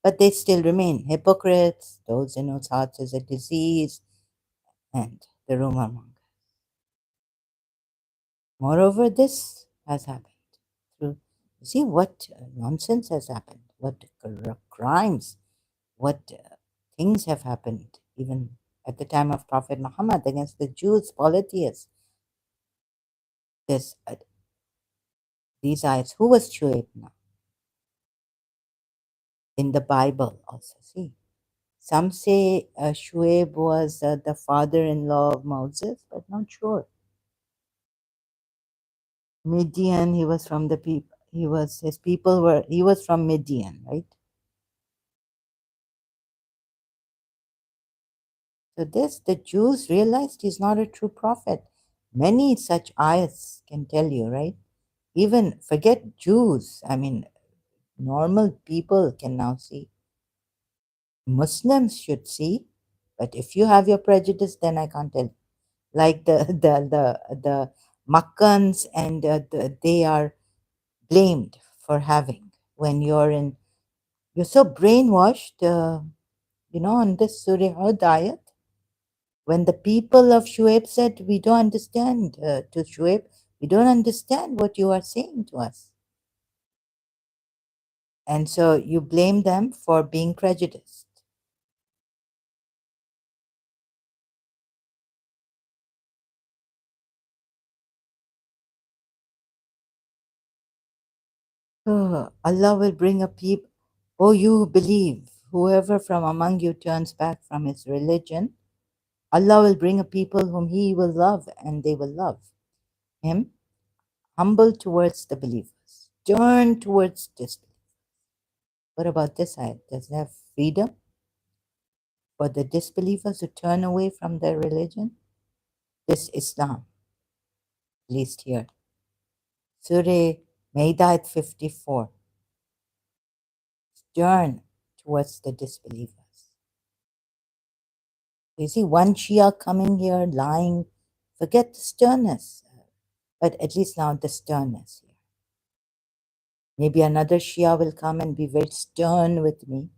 But they still remain hypocrites, those in whose hearts is a disease, and the rumor mongers. Moreover, this has happened through, see what nonsense has happened, what crimes, what things have happened, even at the time of Prophet Muhammad against the Jews, polytheists. This, these ayats, who was Shuaib now? In the Bible also, see. Some say Shuaib was the father-in-law of Moses, but not sure. Midian, he was from the people, he was from Midian, right? So this, the Jews realized he's not a true prophet. Many such ayats can tell you, right? Even forget Jews. I mean, normal people can now see. Muslims should see, but if you have your prejudice, then I can't tell. Like the Makkans, and they are blamed for having when you're so brainwashed. On this Surah Hud, when the people of Shuaib said, we don't understand to Shuaib, We don't understand what you are saying to us. And so you blame them for being prejudiced. Oh, Allah will bring a people. Oh, you believe, whoever from among you turns back from his religion, Allah will bring a people whom He will love and they will love Him, humble towards the believers, turn towards disbelief. What about this ayat? Does it have freedom for the disbelievers to turn away from their religion? This Islam, at least here. Surah Maidah 54. Turn towards the disbelievers. You see one Shia coming here lying, forget the sternness, but at least now the sternness here. Maybe another Shia will come and be very stern with me.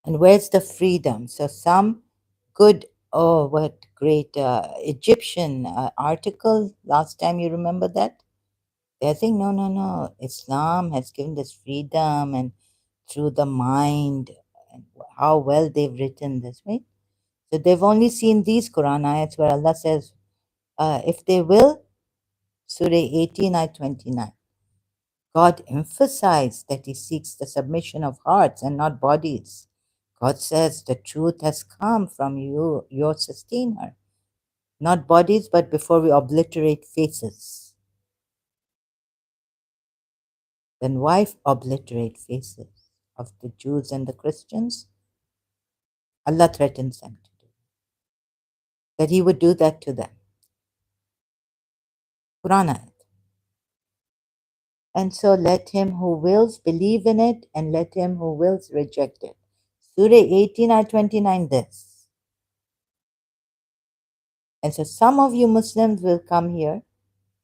And where's the freedom? So some good, oh, what great Egyptian article last time, you remember that? They're saying, no, no, no, Islam has given this freedom and through the mind, and how well they've written this, right? So they've only seen these Quran ayats where Allah says, if they will, Surah 18, ayat 29. God emphasized that He seeks the submission of hearts and not bodies. God says the truth has come from you, your sustainer. Not bodies, but before we obliterate faces. Then why obliterate faces of the Jews and the Christians? Allah threatens them to do that. He would do that to them. Quran ayat. And so let him who wills believe in it and let him who wills reject it. Surah 18 ayat 29 this. And so some of you Muslims will come here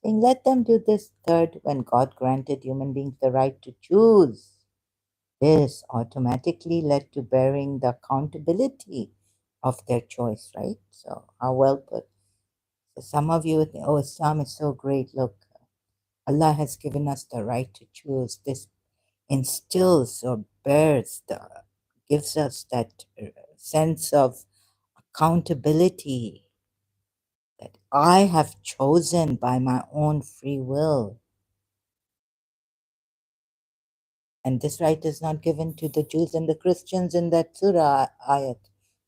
saying, let them do this third when God granted human beings the right to choose. This automatically led to bearing the accountability of their choice, right? So, how well put. So some of you think, oh, Islam is so great. Look, Allah has given us the right to choose. This instills or gives us that sense of accountability that I have chosen by my own free will. And this right is not given to the Jews and the Christians in that surah ayat.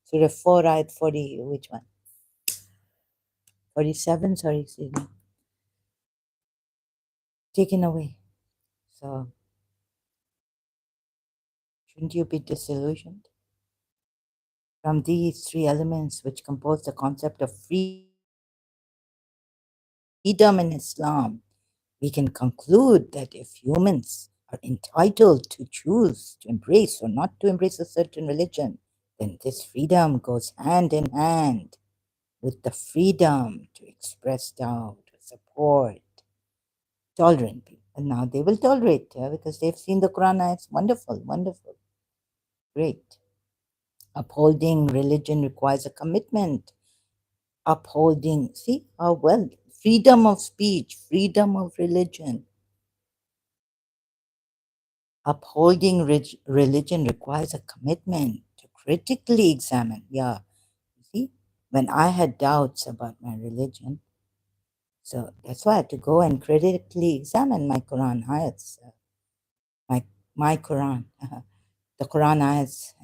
Surah 4, ayat 40, which one? 47, sorry, excuse me. Taken away. So, shouldn't you be disillusioned? From these three elements which compose the concept of freedom in Islam, we can conclude that if humans are entitled to choose to embrace or not to embrace a certain religion, then this freedom goes hand in hand with the freedom to express doubt, support, tolerate people. And now they will tolerate because they've seen the Quran. It's wonderful, wonderful, great. Upholding religion requires a commitment. Upholding, see how well, freedom of speech, freedom of religion. Upholding religion requires a commitment to critically examine. Yeah, see, when I had doubts about my religion, so that's why I had to go and critically examine my Quran ayats, my my Quran, the Quran ayats,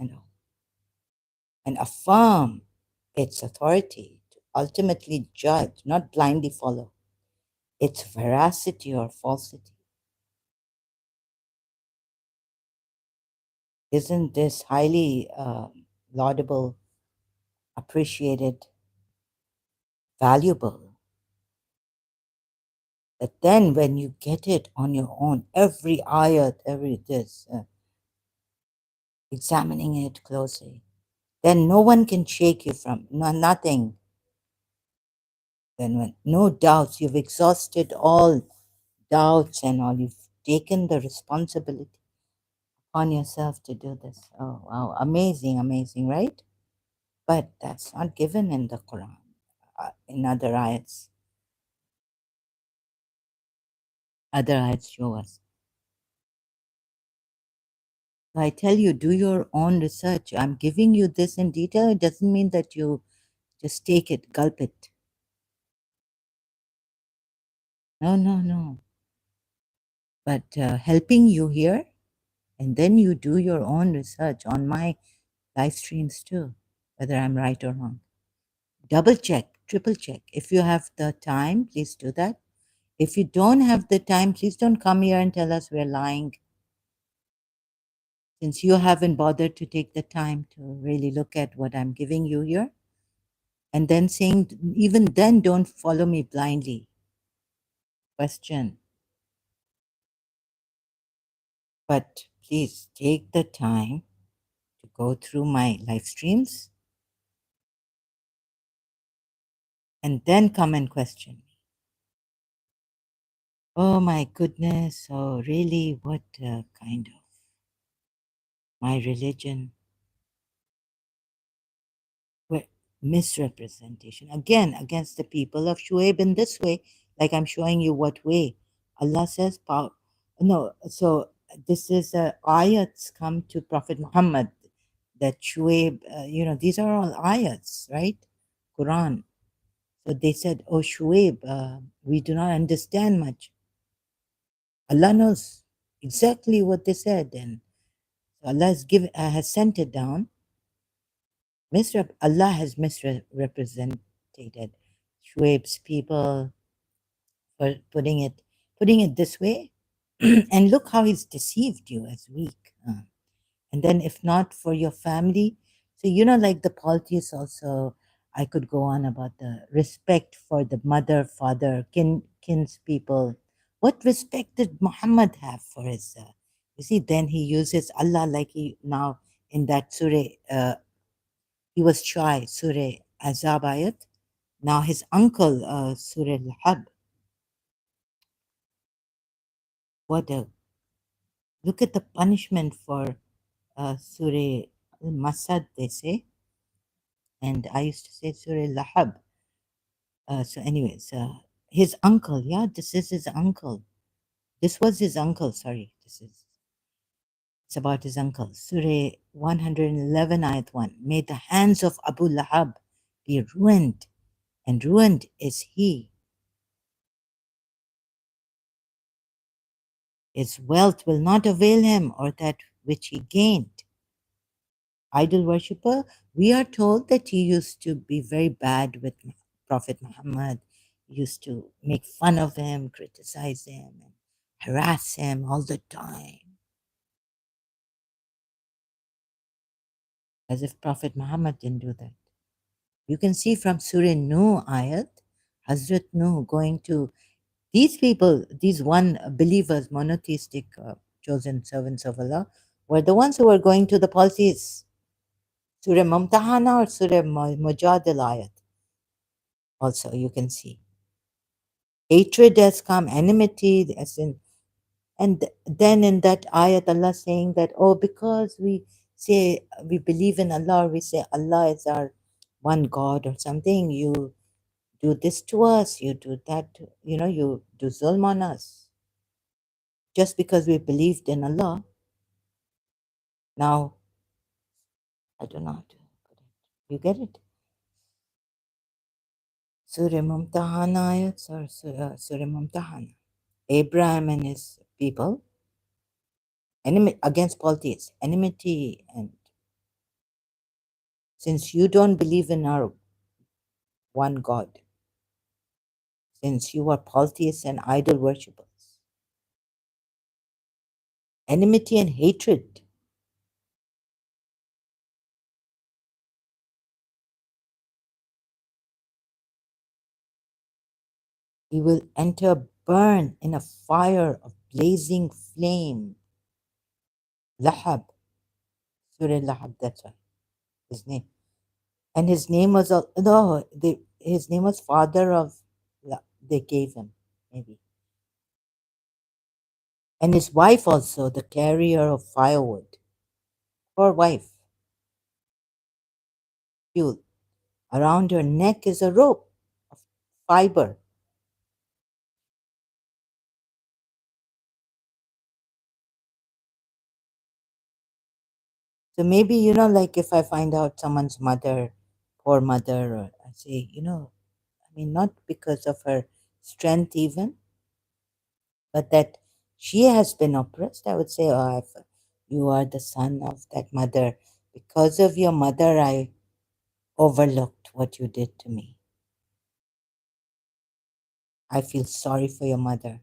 and affirm its authority to ultimately judge, not blindly follow its veracity or falsity. Isn't this highly laudable, appreciated, valuable? That then when you get it on your own, every ayat, every this, examining it closely, then no one can shake you from nothing. Then when no doubts, you've exhausted all doubts and all, you've taken the responsibility on yourself to do this. Oh wow, amazing, amazing, right? But that's not given in the Quran, in other ayats. Other ayats show us. I tell you, do your own research. I'm giving you this in detail. It doesn't mean that you just take it, gulp it. No, no, no. But helping you here, and then you do your own research on my live streams too, whether I'm right or wrong. Double check, triple check. If you have the time, please do that. If you don't have the time, please don't come here and tell us we're lying. Since you haven't bothered to take the time to really look at what I'm giving you here, and then saying, even then, don't follow me blindly. Question. But please take the time to go through my live streams and then come and question me. Oh my goodness. Oh, really? What kind of my religion? Where misrepresentation again against the people of Shuaib in this way, like I'm showing you what way. Allah says, no, so this is ayats come to Prophet Muhammad that Shuaib, these are all ayats, right? Quran. So they said, oh Shuaib, we do not understand much. Allah knows exactly what they said, and Allah has sent it down. Allah has misrepresented Shuaib's people for putting it this way, and look how he's deceived you as weak. And then, if not for your family, so like the polytheists also, I could go on about the respect for the mother, father, kins people. What respect did Muhammad have for his? You see, then he uses Allah like he now in that surah. He was shy, Surah Azab ayat. Now his uncle, Surah Al-Hab. What a look at the punishment for Surah Al-Masad, they say. And I used to say Surah Lahab. So, anyways, his uncle, yeah, this is his uncle. This was his uncle, sorry. It's about his uncle. Surah 111, ayat 1. May the hands of Abu Lahab be ruined, and ruined is he. His wealth will not avail him or that which he gained. Idol worshipper, we are told that he used to be very bad with Prophet Muhammad, he used to make fun of him, criticize him, and harass him all the time. As if Prophet Muhammad didn't do that. You can see from Surah Nuh ayat, Hazrat Nuh going to these people, these one believers, monotheistic chosen servants of Allah, were the ones who were going to the polytheists. Surah Mumtahana or Surah Mujadil ayat. Also, you can see hatred has come, enmity, as in, and then in that ayat, Allah saying that, oh, because we say we believe in Allah, or we say Allah is our one God or something, you do this to us, you do that, you do zulm on us. Just because we believed in Allah. Now, I don't know how to put it. You get it? Surah Mumtahana ayat or Surah Mumtahana. Abraham and his people, enemy against polytheists, enmity, and since you don't believe in our one God, since you are polytheists and idol worshippers, enmity and hatred. He will burn in a fire of blazing flame. Lahab, Surah Lahab, that's right, his name. And his name was, no, his name was father of, they gave him, maybe. And his wife also, the carrier of firewood. Poor wife. fuel. Around her neck is a rope of fiber. So maybe, like if I find out someone's mother, poor mother, or I say, I mean, not because of her strength even, but that she has been oppressed, I would say, oh, you are the son of that mother. Because of your mother, I overlooked what you did to me. I feel sorry for your mother,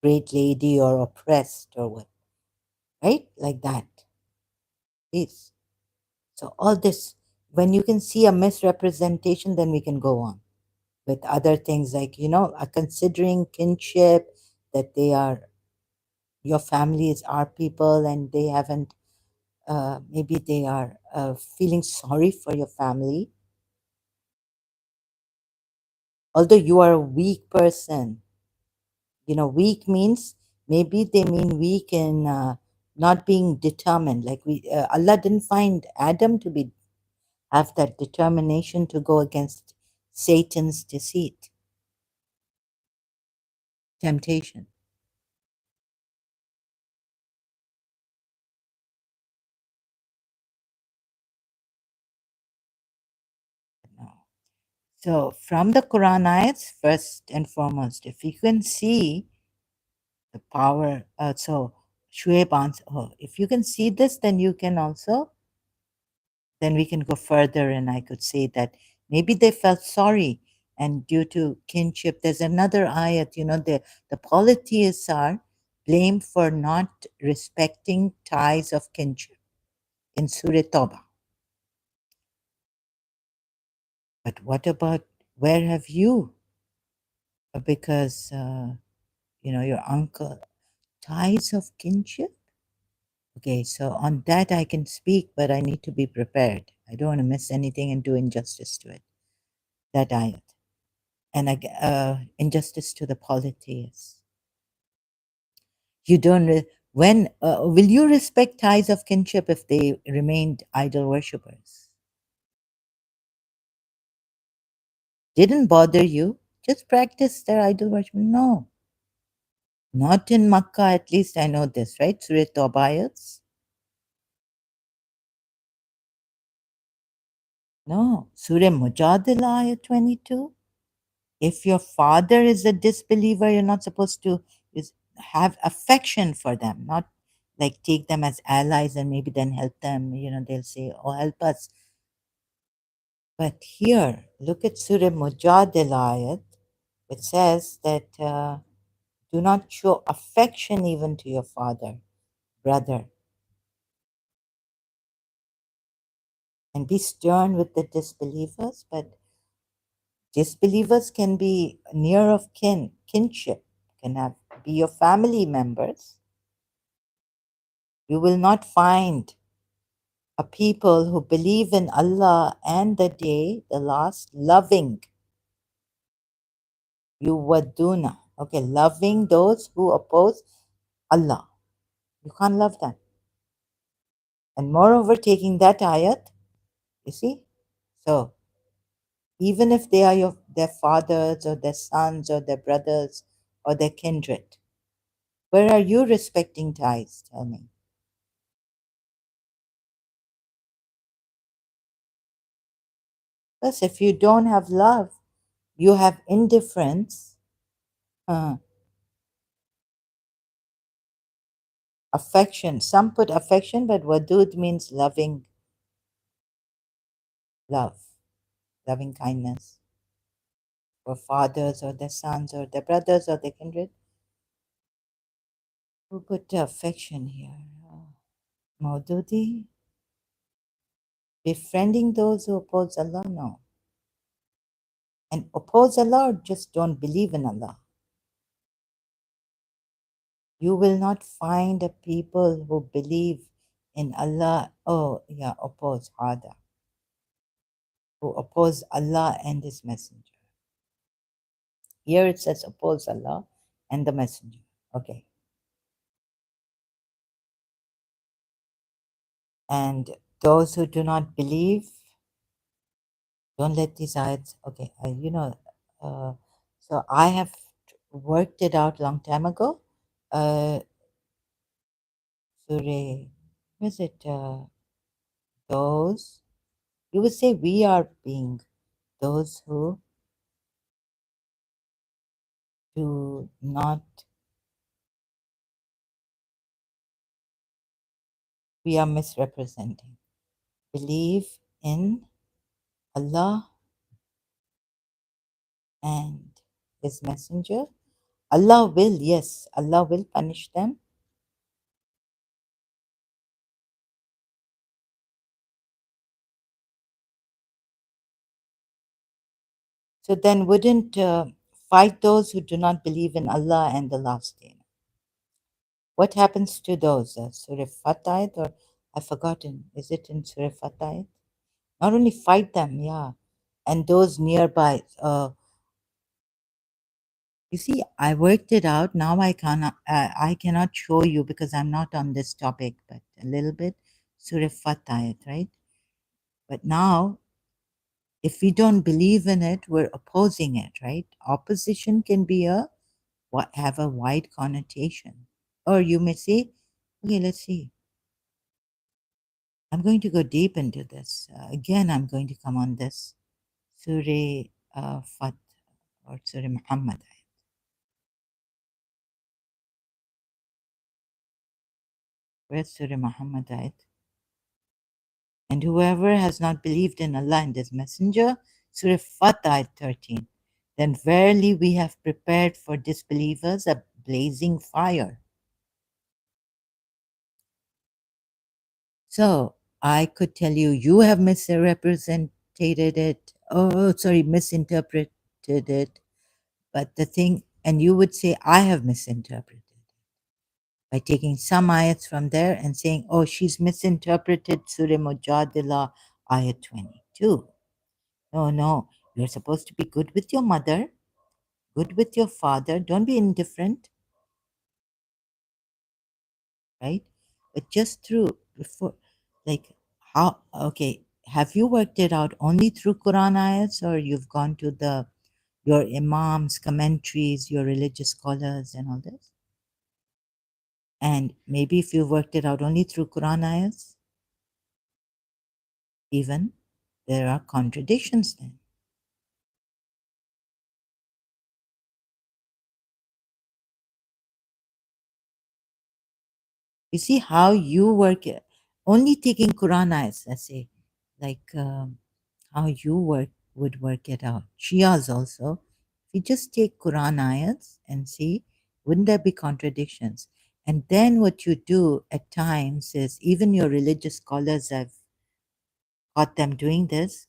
great lady or oppressed or what, right? Like that. Please. So, all this, when you can see a misrepresentation, then we can go on with other things like, considering kinship, that they are, your family is our people and they haven't, maybe they are feeling sorry for your family. Although you are a weak person, weak means maybe they mean weak in not being determined. Like Allah didn't find Adam to be have that determination to go against Satan's deceit, temptation. No. So from the Quran ayats, first and foremost, if you can see the power, so Shuaib answer, oh, if you can see this, then you can also, then we can go further and I could say that maybe they felt sorry and due to kinship, there's another ayat, the polytheists are blamed for not respecting ties of kinship in Surah Tawbah. But what about where have you? Because, your uncle, ties of kinship? Okay, so on that I can speak, but I need to be prepared. I don't want to miss anything and do injustice to it. That ayat. And injustice to the polytheists. You don't, when, will you respect ties of kinship if they remained idol worshippers? Didn't bother you? Just practice their idol worship? No. Not in Makkah, at least I know this, right? Surah Tobias? No. Surah Mujadila, ayat 22? If your father is a disbeliever, you're not supposed to have affection for them, not like take them as allies and maybe then help them. They'll say, oh, help us. But here, look at Surah Mujadila ayat. It says that do not show affection even to your father, brother, and be stern with the disbelievers. But disbelievers can be near of kinship, can be your family members. You will not find a people who believe in Allah and the day, the last, loving. You waduna. Okay, loving those who oppose Allah. You can't love them. And moreover, taking that ayat, you see? So even if they are their fathers or their sons or their brothers or their kindred, where are you respecting ties? Tell me. Because if you don't have love, you have indifference, affection. Some put affection, but wadud means loving, love, loving kindness for fathers or their sons or their brothers or their kindred. Who put affection here? Maududi? Befriending those who oppose Allah? No. And oppose Allah or just don't believe in Allah? You will not find a people who believe in Allah. Oh, yeah, oppose Hada. Who oppose Allah and His Messenger. Here it says oppose Allah and the Messenger. Okay. And those who do not believe Don't let these ayats. Okay, uh, so I have worked it out long time ago. Surah, was it those? You would say we are being those who do not, we are misrepresenting. Believe in Allah and His Messenger. Allah will, yes, Allah will punish them. So then, wouldn't fight those who do not believe in Allah and the last day? What happens to those? Surah Fatah, or I've forgotten. Is it in Surah Fatah? Not only fight them, yeah, and those nearby. You see, I worked it out. Now I cannot show you because I'm not on this topic, but a little bit. Surah Fatah, right? But now, if we don't believe in it, we're opposing it, right? Opposition can be have a wide connotation. Or you may say, okay, let's see. I'm going to go deep into this. Again, I'm going to come on this. Surah Fat or Surah Muhammad. Where's Surah Muhammad ayat? And whoever has not believed in Allah and His Messenger, Surah Fat ayat 13, then verily we have prepared for disbelievers a blazing fire. So I could tell you, you have misrepresented it. Oh, sorry, misinterpreted it. But the thing, and you would say, I have misinterpreted by taking some ayats from there and saying, oh, she's misinterpreted Surah Mujadila, ayat 22. No, no, you're supposed to be good with your mother, good with your father. Don't be indifferent, right? But just through, before, like, how, okay, have you worked it out only through Quran ayats, or you've gone to your imams, commentaries, your religious scholars, and all this? And maybe if you worked it out only through Quran ayats, even there are contradictions then. You see how you work it, only taking Quran ayats, let's say, like how you would work it out. Shias also, if you just take Quran ayats and see, wouldn't there be contradictions? And then what you do at times is, even your religious scholars, I've caught them doing this,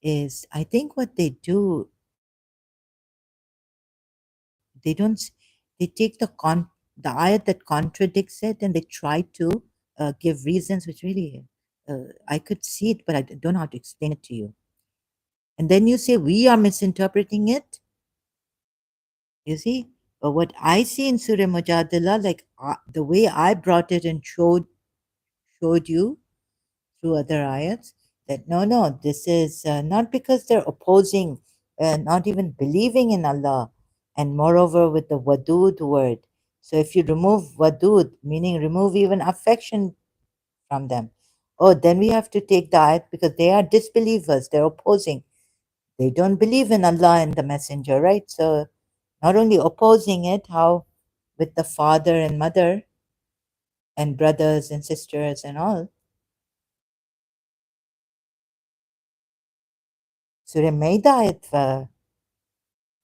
is I think what they do, they don't, they take the ayat that contradicts it and they try to give reasons which really, I could see it, but I don't know how to explain it to you. And then you say, we are misinterpreting it. You see? But what I see in Surah Mujadila, like the way I brought it and showed you through other ayats, that no, no, this is not because they're opposing, not even believing in Allah, and moreover with the wadud word. So if you remove wadud, meaning remove even affection from them, oh, then we have to take the ayat because they are disbelievers, they're opposing. They don't believe in Allah and the Messenger, right? So not only opposing it, how with the father and mother and brothers and sisters and all. Surah Maida ayat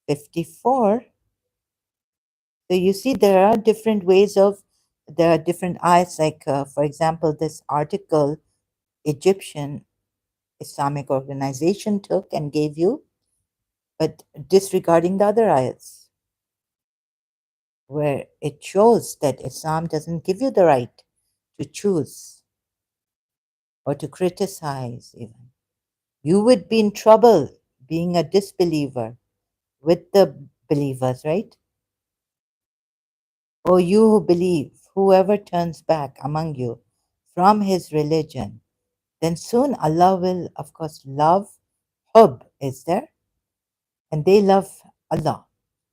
54. So you see, there are different ways of, there are different ayats, like, for example, this article Egyptian Islamic organization took and gave you, but disregarding the other ayats, where it shows that Islam doesn't give you the right to choose or to criticize even. You would be in trouble being a disbeliever with the believers, right? O you who believe, whoever turns back among you from his religion, then soon Allah will, of course, love, Hub is there, and they love Allah,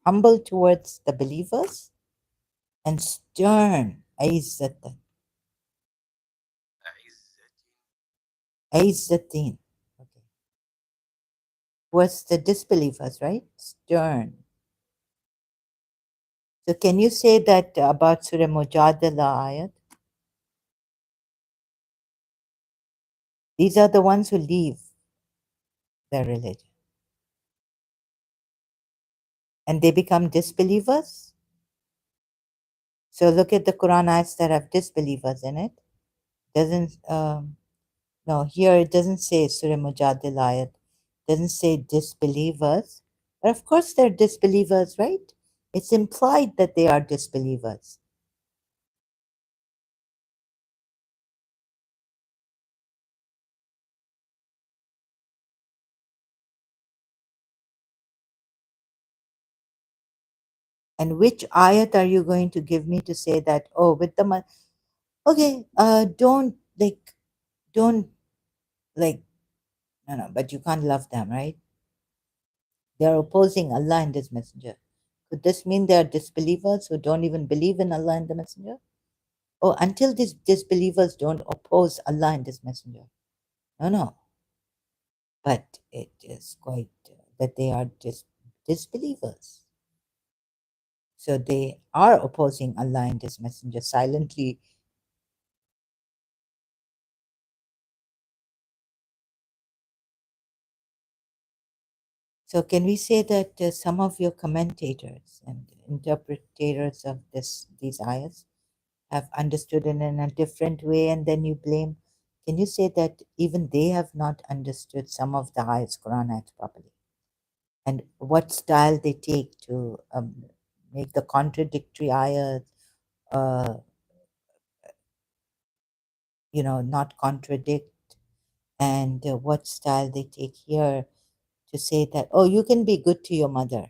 humble towards the believers, and stern, Aizzatan, Aizzatin, okay, towards the disbelievers, right? Stern. So can you say that about Surah Mujadala ayat? These are the ones who leave their religion and they become disbelievers. So look at the Quran ayats that have disbelievers in it. Doesn't no, here it doesn't say Surah Mujadila ayat. Doesn't say disbelievers. But of course they're disbelievers, right? It's implied that they are disbelievers. And which ayat are you going to give me to say that, oh, with the okay, don't like, no, but you can't love them, right? They are opposing Allah and His Messenger. Could this mean they are disbelievers who don't even believe in Allah and the Messenger? Oh, until these disbelievers don't oppose Allah and His Messenger. No. But it is quite that they are disbelievers. So they are opposing Allah and His Messenger silently. So can we say that some of your commentators and interpreters of these ayahs have understood it in a different way, and then you blame? Can you say that even they have not understood some of the ayahs, Quran ayahs properly, and what style they take to make the contradictory ayahs, uh, not contradict, and what style they take here to say that, oh, you can be good to your mother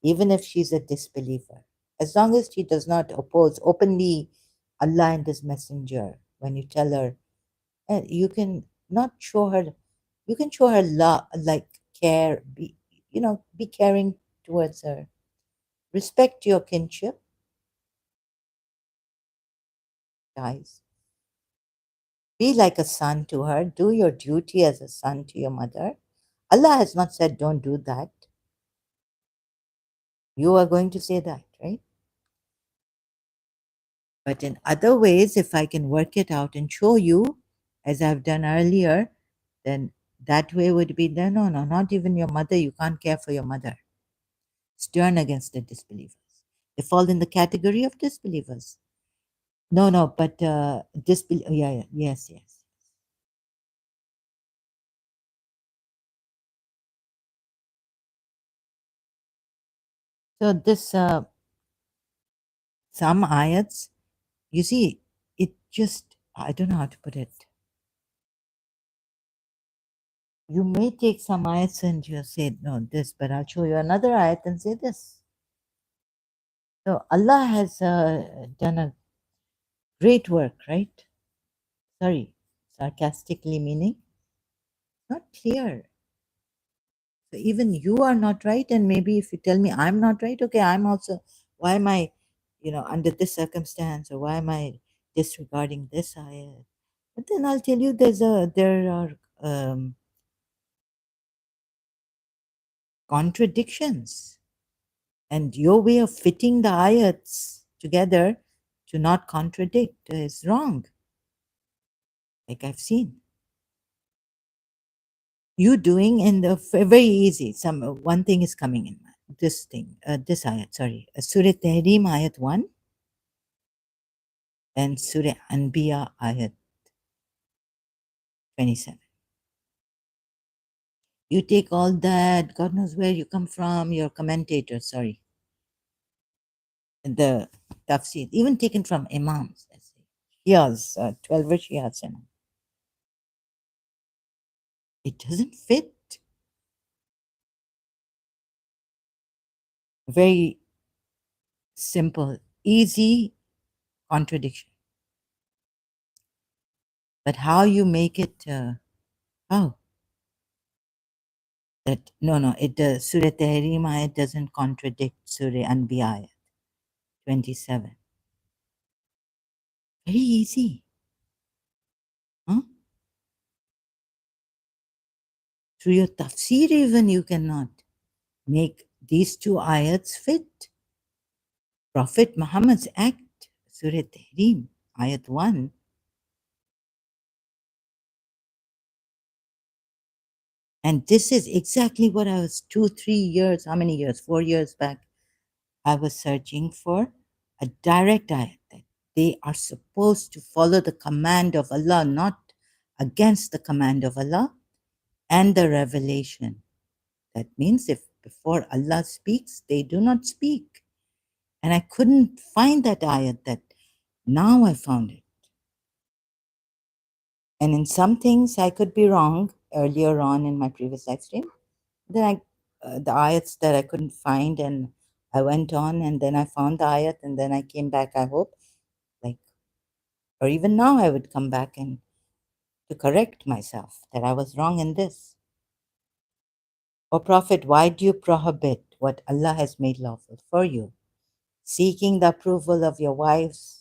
even if she's a disbeliever, as long as she does not oppose openly Allah and His Messenger. When you tell her, you can not show her, you can show her love, like care, be caring towards her, respect your kinship, guys. Be like a son to her, do your duty as a son to your mother. Allah has not said don't do that. You are going to say that, right? But in other ways, if I can work it out and show you, as I've done earlier, then that way would be no, not even your mother. You can't care for your mother. Stern against the disbelievers. They fall in the category of disbelievers. No, but yeah, yes. So this some ayats, you see, it just, I don't know how to put it. You may take some ayats and you say no this, but I'll show you another ayat and say this. So Allah has done a great work, right? Sorry, sarcastically meaning not clear. So even you are not right, and maybe if you tell me I'm not right, okay, I'm also. Why am I, under this circumstance, or why am I disregarding this ayat? But then I'll tell you, there are contradictions, and your way of fitting the ayats together to not contradict is wrong. Like I've seen you doing in the very easy. Some one thing is coming in mind. This thing, this ayat, sorry, Surah Tahrim ayat 1 and Surah Anbiya ayat 27. You take all that, God knows where you come from, your commentator, sorry, the tafsir, even taken from imams, Shias, 12 Shias, it doesn't fit. Very simple, easy contradiction. But how you make it, how? that no, it Surah Tahrim ayat doesn't contradict Surah Anbiya ayat 27. Very easy. Huh? Through your tafsir even you cannot make these two ayats fit. Prophet Muhammad's act, Surah Tahrim, ayat 1. And this is exactly what I was 2, 3 years, how many years? 4 years back. I was searching for a direct ayat that they are supposed to follow the command of Allah, not against the command of Allah and the revelation. That means if before Allah speaks, they do not speak. And I couldn't find that ayat that now I found it. And in some things I could be wrong earlier on in my previous live stream. Then the ayats that I couldn't find, and I went on and then I found the ayat and then I came back, I hope, like, or even now I would come back and to correct myself that I was wrong in this. O Prophet, why do you prohibit what Allah has made lawful for you? Seeking the approval of your wives.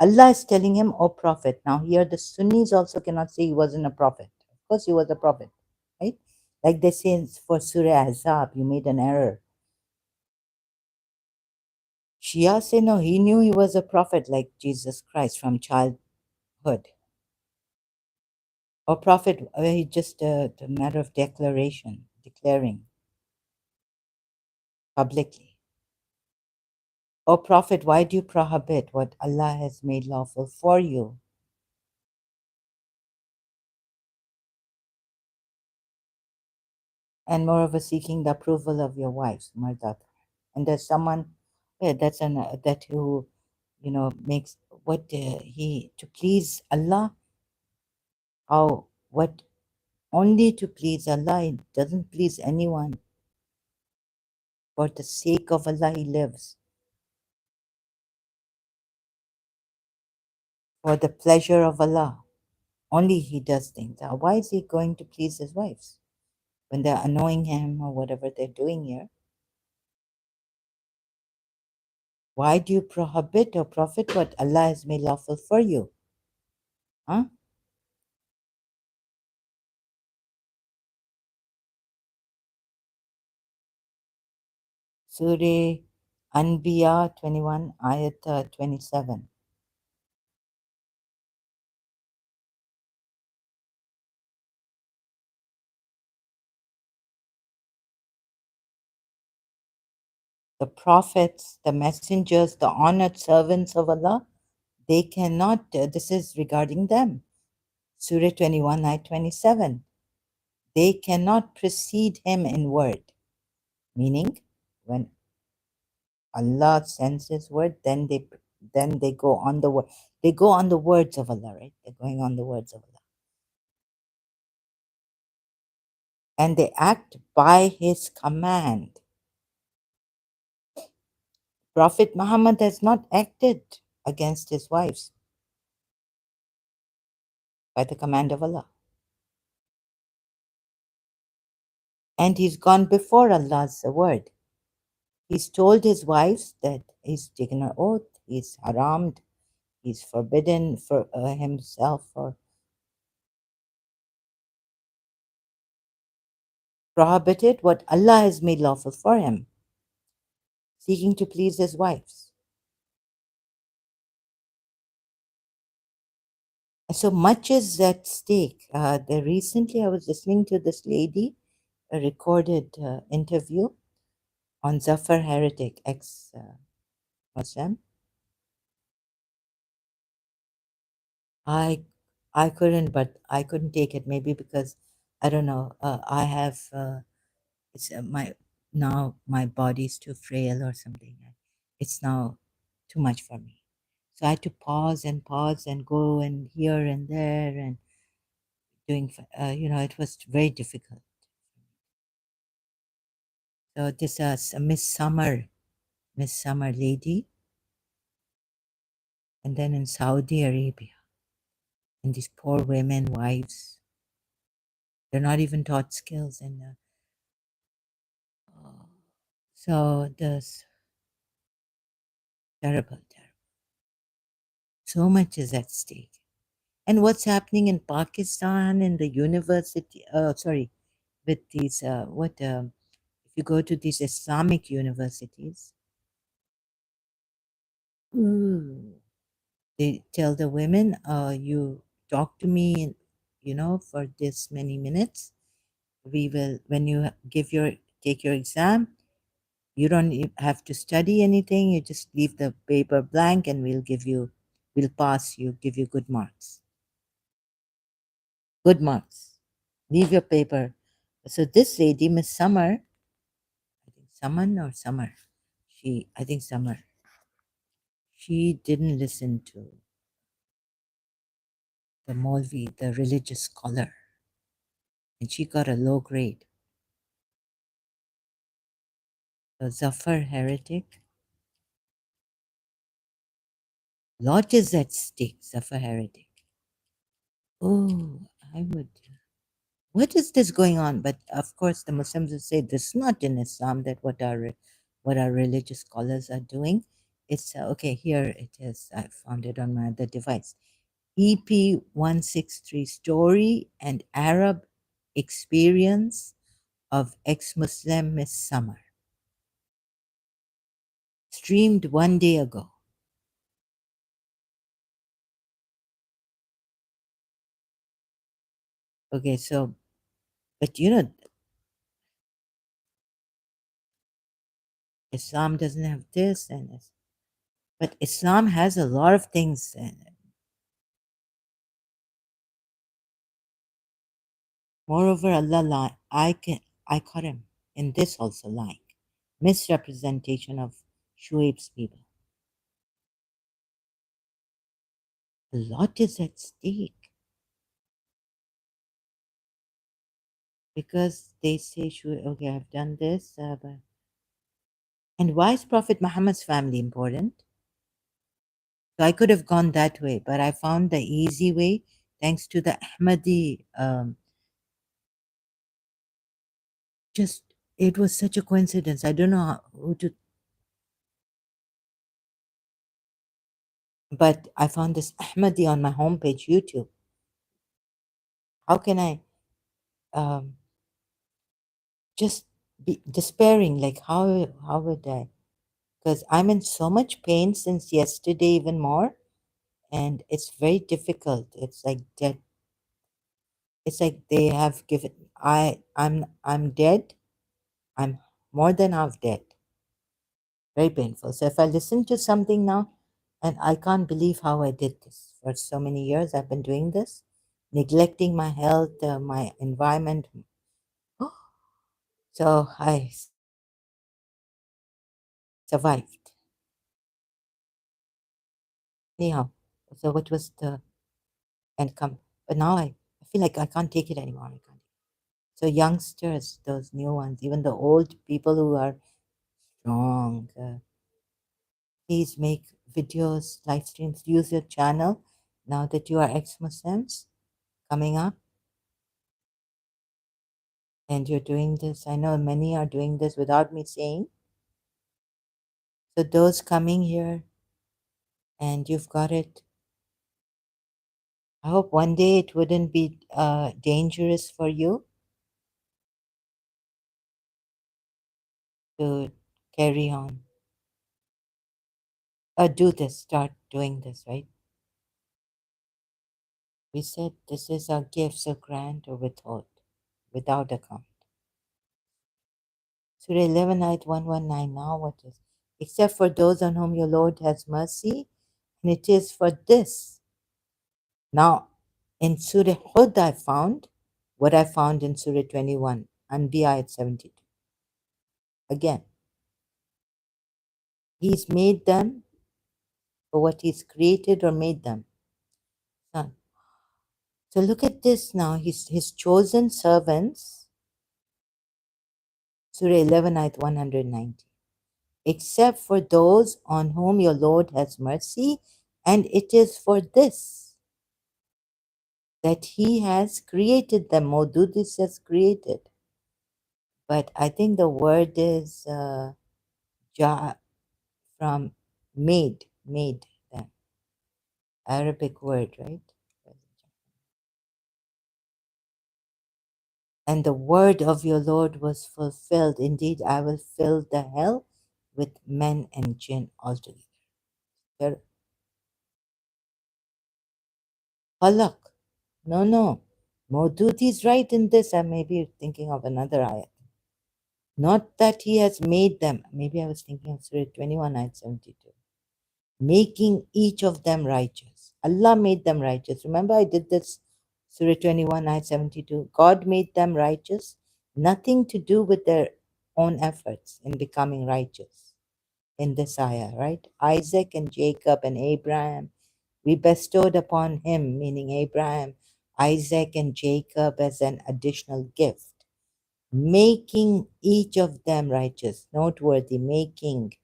Allah is telling him, O Prophet. Now, here the Sunnis also cannot say he wasn't a prophet. Of course, he was a prophet, right? Like they say for Surah Azab, you made an error. Shia say, no, he knew he was a prophet like Jesus Christ from childhood. Or prophet, he just a matter of declaration, declaring publicly. O Prophet, why do you prohibit what Allah has made lawful for you? And moreover, seeking the approval of your wives, Mardat. And there's someone, yeah, that's that who, makes what he to please Allah. How what only to please Allah? It doesn't please anyone. For the sake of Allah, he lives. For the pleasure of Allah, only he does things. Now, why is he going to please his wives when they're annoying him or whatever they're doing here? Why do you prohibit or profit what Allah has made lawful for you? Huh? Surah Anbiya 21, Ayat 27. The prophets, the messengers, the honored servants of Allah, they cannot, this is regarding them. Surah 21, Ayat 27. They cannot precede him in word. Meaning, when Allah sends His word, then they go on the word. They go on the words of Allah, right? They're going on the words of Allah, and they act by His command. Prophet Muhammad has not acted against his wives by the command of Allah, and he's gone before Allah's word. He's told his wives that he's taken an oath, he's harammed, he's forbidden for himself or prohibited what Allah has made lawful for him, seeking to please his wives. So much is at stake. Recently, I was listening to this lady, a recorded interview on Zafar Heretic, ex-Muslim. I couldn't, but I couldn't take it. Maybe because I don't know. I have it's my body's too frail or something. It's now too much for me. So I had to pause and go and here and there and doing. It was very difficult. So this Miss Summer lady, and then in Saudi Arabia, and these poor women, wives, They're not even taught skills. And oh, so this terrible, terrible. So much is at stake. And what's happening in Pakistan in the university? Sorry, with these if you go to these Islamic universities, ooh, they tell the women, you talk to me, for this many minutes. We will, when you take your exam, you don't have to study anything. You just leave the paper blank, and we'll pass you, give you good marks. Good marks. Leave your paper. So this lady, Miss Summer, I think Saman or Summer, I think Summer, she didn't listen to the Molvi, the religious scholar, and she got a low grade. So Zafar heretic, lot is at stake. Zafar heretic. Oh, I would. What is this going on? But of course, the Muslims will say this is not in Islam. That what our religious scholars are doing. It's okay. Here it is. I found it on my other device. EP 163 Story and Arab Experience of Ex-Muslim Miss Summer. Streamed 1 day ago. Okay, so, but Islam doesn't have this, but Islam has a lot of things. And moreover, I caught him in this also lying. Misrepresentation of Shuaib's people. A lot is at stake because they say, okay, I've done this, but and why is Prophet Muhammad's family important? So I could have gone that way, but I found the easy way thanks to the Ahmadi. Just it was such a coincidence. I don't know who to, but I found this Ahmadi on my homepage, YouTube. How can I um, just be despairing? Like how would I? Because I'm in so much pain since yesterday, even more, and it's very difficult. It's like dead. It's like they have given. I'm dead. I'm more than half dead. Very painful. So if I listen to something now, and I can't believe how I did this for so many years, I've been doing this, neglecting my health, my environment. So I survived. Anyhow, so what was the end come? But now I feel like I can't take it anymore. I can't. So youngsters, those new ones, even the old people who are strong, please make videos, live streams, use your channel now that you are ex-Muslims coming up and you're doing this. I know many are doing this without me saying. So those coming here and you've got it. I hope one day it wouldn't be dangerous for you to carry on. Do this, start doing this, right? We said this is our gifts, a grant or withhold, without account. Surah 11, ayat 119. Now what is? Except for those on whom your Lord has mercy, and it is for this. Now, in Surah Hud, I found what I found in Surah 21, Anbiya ayat 72. Again, He's made them for what He's created or made them. Son. So look at this now. His chosen servants, Surah 11, ayat 190. Except for those on whom your Lord has mercy, and it is for this. that he has created them. Modudis has created. But I think the word is ja from made, the Arabic word, right? And the word of your Lord was fulfilled. Indeed, I will fill the hell with men and jinn altogether. There- Halak. No. Maududi is right in this. I may be thinking of another ayat. Not that he has made them. Maybe I was thinking of Surah 21, ayat 72. Making each of them righteous. Allah made them righteous. Remember, I did this Surah 21, ayat 72. God made them righteous. Nothing to do with their own efforts in becoming righteous in this ayah, right? Isaac and Jacob and Abraham, we bestowed upon him, meaning Abraham, Isaac, and Jacob as an additional gift, making each of them righteous. Noteworthy, making,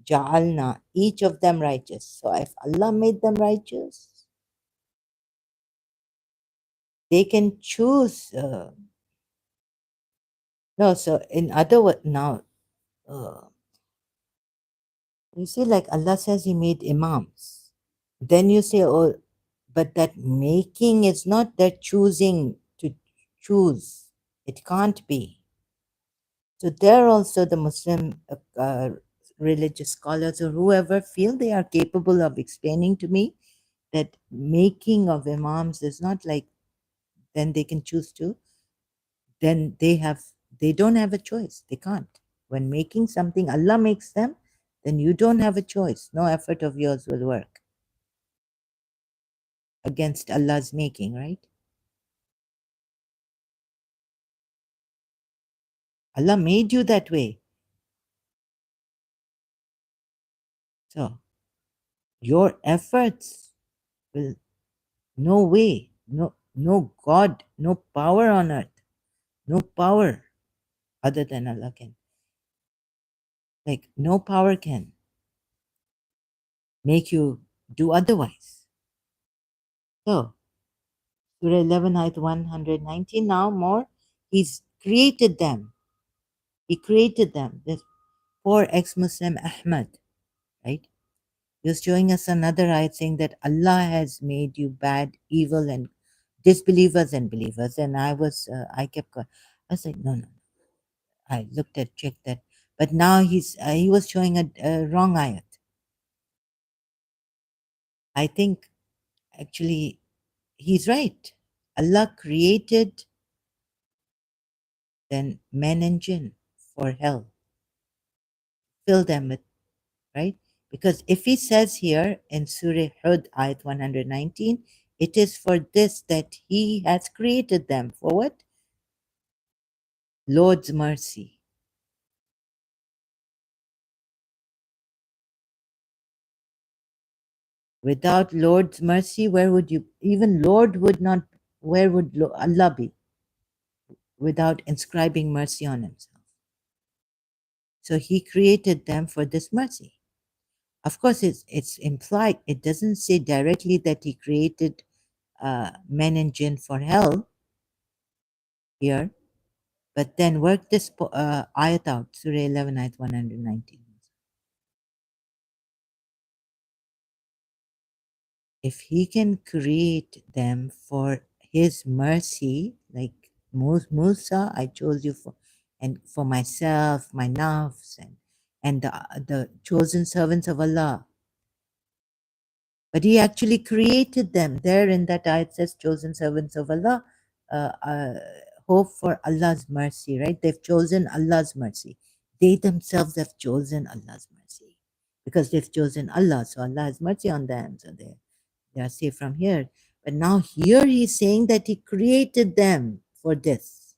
ja'alna, each of them righteous. So if Allah made them righteous, they can choose. No, so in other words, now, uh, you see, like Allah says He made imams. Then you say, oh, but that making is not that choosing to choose. It can't be. So there also the Muslim religious scholars or whoever feel they are capable of explaining to me that making of imams is not like then they can choose to, then they don't have a choice. They can't. When making something, Allah makes them, then you don't have a choice. No effort of yours will work against Allah's making, right? Allah made you that way. So your efforts will no way, no God, no power on earth, no power other than Allah can. Like no power can make you do otherwise. So Surah 11, ayat 119. Now more, He's created them. He created them. This poor ex-Muslim Ahmad, right? He was showing us another ayat saying that Allah has made you bad, evil, and disbelievers and believers. And I kept going. I was like, no. I looked at, checked that. But now he was showing a wrong ayat. I think actually he's right. Allah created then men and jinn for hell. Fill them with, right? Because if he says here in Surah Hud, ayat 119, it is for this that he has created them. For what? Lord's mercy. Without Lord's mercy, where would you, even Lord would not, where would Allah be without inscribing mercy on himself? So he created them for this mercy. Of course, it's implied. It doesn't say directly that he created men and jinn for hell here, but then work this ayat out, Surah 11, ayat 119. If he can create them for his mercy, like Musa, I chose you for, and for myself, my nafs, and the chosen servants of Allah. But he actually created them. There in that ayat says, chosen servants of Allah, uh, uh, hope for Allah's mercy, right? They've chosen Allah's mercy. They themselves have chosen Allah's mercy because they've chosen Allah. So Allah has mercy on them. So they are safe from here. But now here he's saying that he created them for this.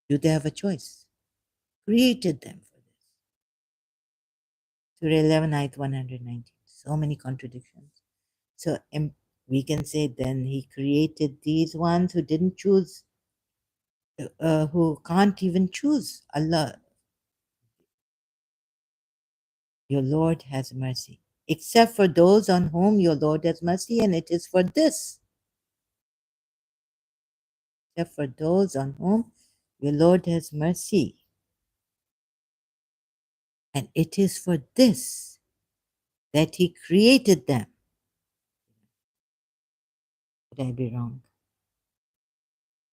Do they have a choice? Created them for this. Surah 11, ayat 119. So many contradictions. So we can say then he created these ones who didn't choose, who can't even choose Allah. Your Lord has mercy. except for those on whom your Lord has mercy, and it is for this, except for those on whom your Lord has mercy, and it is for this that He created them. Could I be wrong?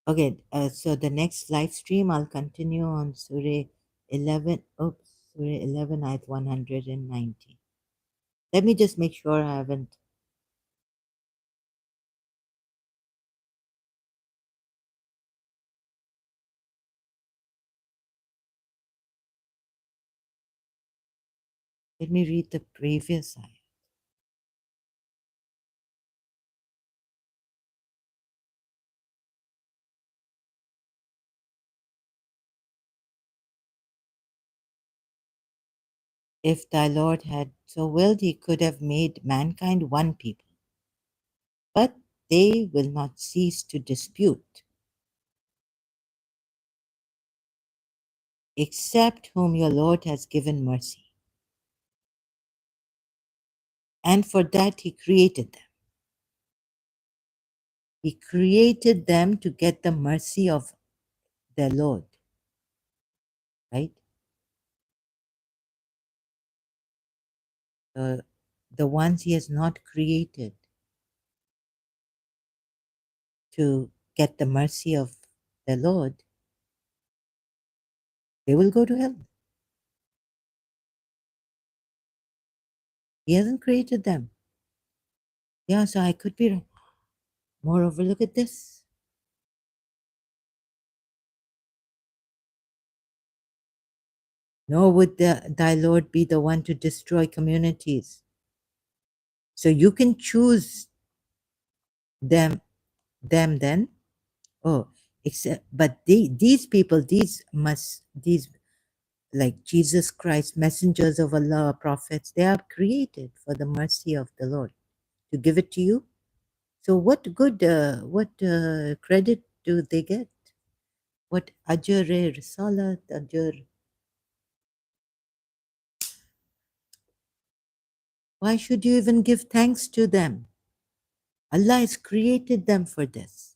Okay, so the next live stream, I'll continue on Surah 11, Surah 11, ayat 190. Let me just make sure I haven't. Let me read the previous ayat. If thy Lord had so willed, he could have made mankind one people, but they will not cease to dispute, except whom your Lord has given mercy. And for that he created them. He created them to get the mercy of their Lord, right? The ones he has not created to get the mercy of the Lord, they will go to hell. He hasn't created them. Yeah, so I could be wrong. Moreover, look at this. Nor would thy Lord be the one to destroy communities. So you can choose them then. Oh, except but these people, these like Jesus Christ, messengers of Allah, prophets, they are created for the mercy of the Lord to give it to you. So what credit do they get? What ajr risalat, ajr? Why should you even give thanks to them? Allah has created them for this.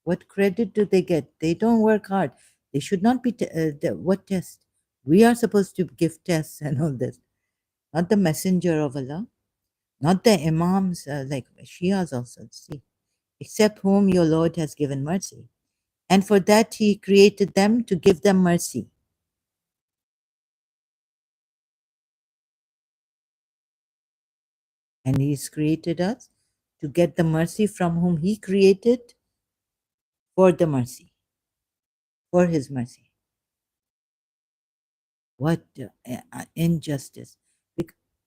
What credit do they get? They don't work hard. They should not be. What test? We are supposed to give tests and all this. Not the messenger of Allah, not the imams like Shias also. See, except whom your Lord has given mercy. And for that he created them to give them mercy. And he's created us to get the mercy from whom he created for the mercy, for his mercy. What injustice!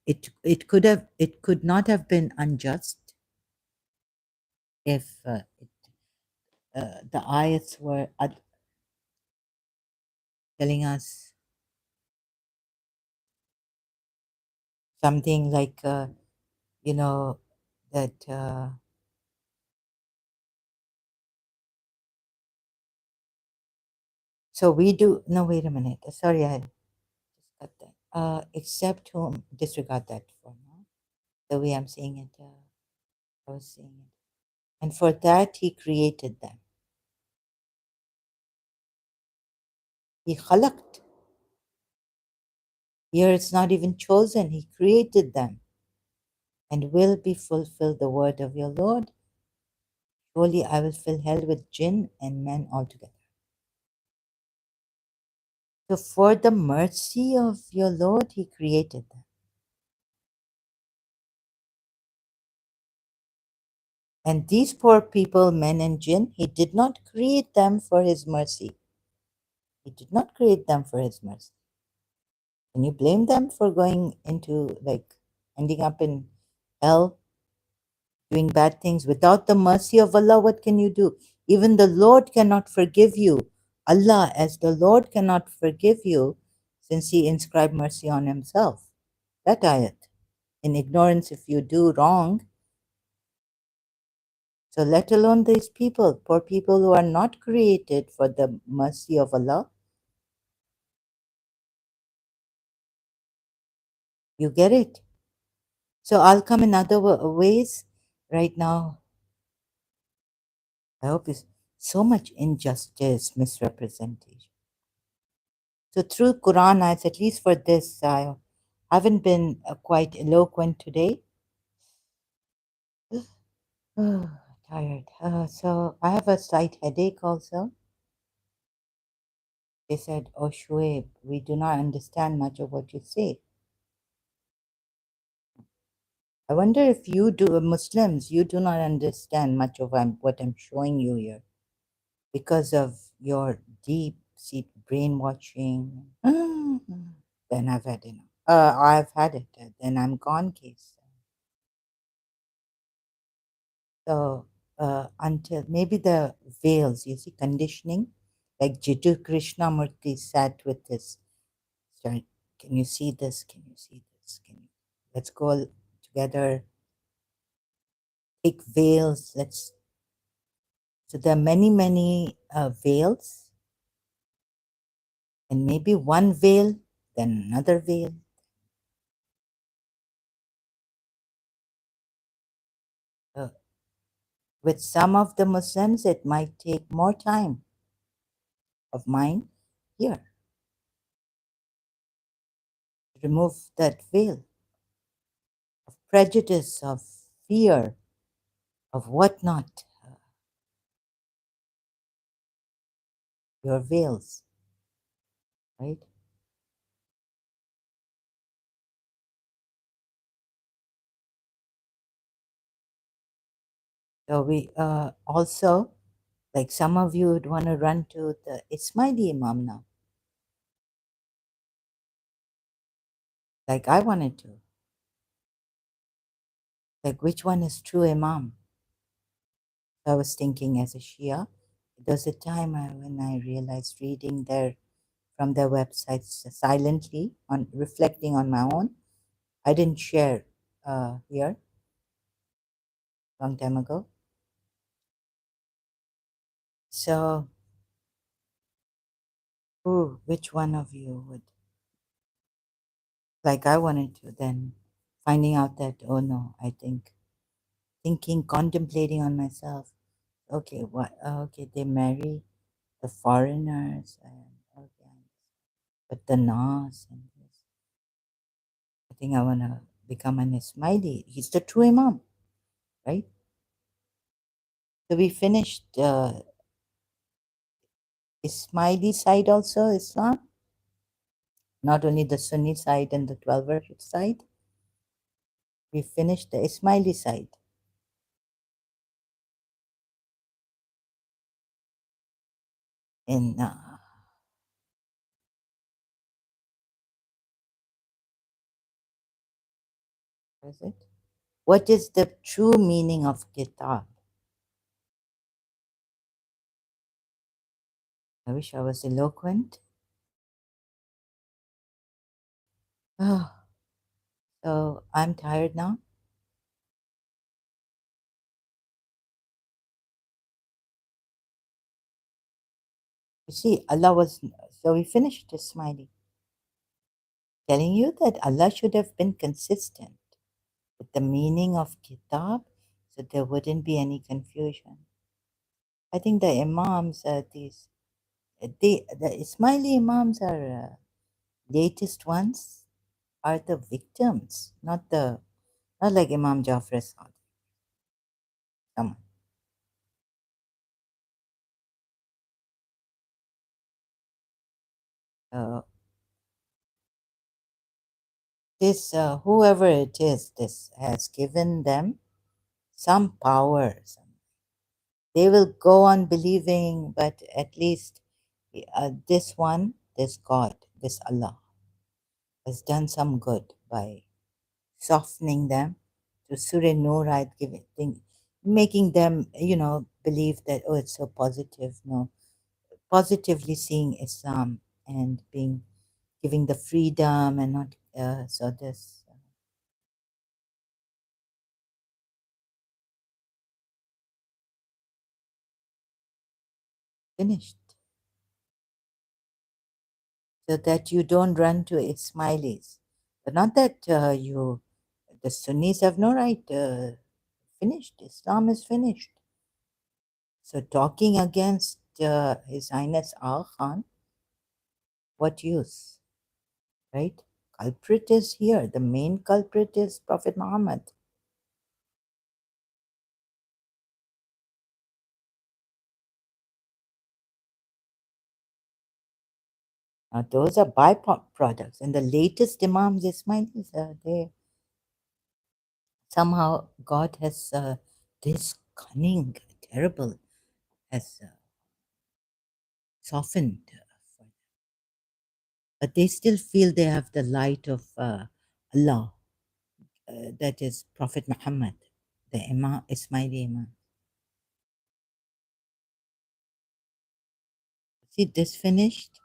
It could not have been unjust if the ayats were telling us something like you know that so we do no wait a minute, sorry, I just got that except whom, disregard that for now, the way I'm saying it, I was saying it, and for that he created them. He khalaqt. Here it's not even chosen, he created them. And will be fulfilled the word of your Lord. Surely I will fill hell with jinn and men altogether. So for the mercy of your Lord, he created them. And these poor people, men and jinn, he did not create them for his mercy. He did not create them for his mercy. Can you blame them for going into, like, ending up in hell, doing bad things without the mercy of Allah? What can you do? Even the Lord cannot forgive you. Allah, as the Lord, cannot forgive you since he inscribed mercy on himself. That ayat. In ignorance, if you do wrong, so let alone these people, poor people who are not created for the mercy of Allah. You get it? So I'll come in other ways. Right now, I hope it's so much injustice, misrepresentation. So through Quran ayats, at least for this, I haven't been quite eloquent today. Tired. So I have a slight headache also. They said, "Oh, Shoaib, we do not understand much of what you say." I wonder if you do, Muslims, you do not understand much of what I'm showing you here because of your deep seat brainwashing. Then I've had enough. I've had it. Then I'm gone, case. So until maybe the veils, you see, conditioning, like Jiddu Krishnamurti sat with this. Sorry, can you see this? Can you see this? Can you? Let's go together. Take veils. Let's. So there are many, many veils, and maybe one veil, then another veil. Uh, with some of the Muslims, it might take more time of mine here to remove that veil of prejudice, of fear, of whatnot, your veils, right? So we also, like some of you would want to run to the Ismaili Imam now, like I wanted to. Like which one is true Imam? I was thinking as a Shia, there was a time when I realized reading from their websites silently, on reflecting on my own. I didn't share here long time ago. So, which one of you would, like I wanted to, then finding out that, oh no, I think, thinking, contemplating on myself, okay, what, okay, they marry the foreigners, and okay, but the Nas and this. I think I want to become an Ismaili. He's the true Imam, right? So we finished Ismaili side also, Islam, not only the Sunni side and the 12 verse side. We finished the Ismaili side. In what is it? What is the true meaning of kitab? I wish I was eloquent. Oh, so I'm tired now. You see, Allah was, so we finished Ismaili, telling you that Allah should have been consistent with the meaning of kitab so there wouldn't be any confusion. I think the Imams, the Ismaili Imams are latest ones, are the victims, not like Imam Jafar Sadiq. Come on. This, whoever it is, this has given them some power. They will go on believing, but at least this one, this God, this Allah, has done some good by softening them to Surah Nur, right? Making them, believe that, oh, it's so positive. No, positively seeing Islam and giving the freedom and not, so this finished. So that you don't run to Ismailis. But not that you The Sunnis have no right. Finished. Islam is finished. So talking against His Highness Aga Khan, what use, right? Culprit is here. The main culprit is Prophet Muhammad. Now, those are byproducts. And the latest Imams, Ismailis, they somehow God has this cunning, terrible, has softened. But they still feel they have the light of Allah, that is Prophet Muhammad, the Imam, Ismaili Imam. See, this finished.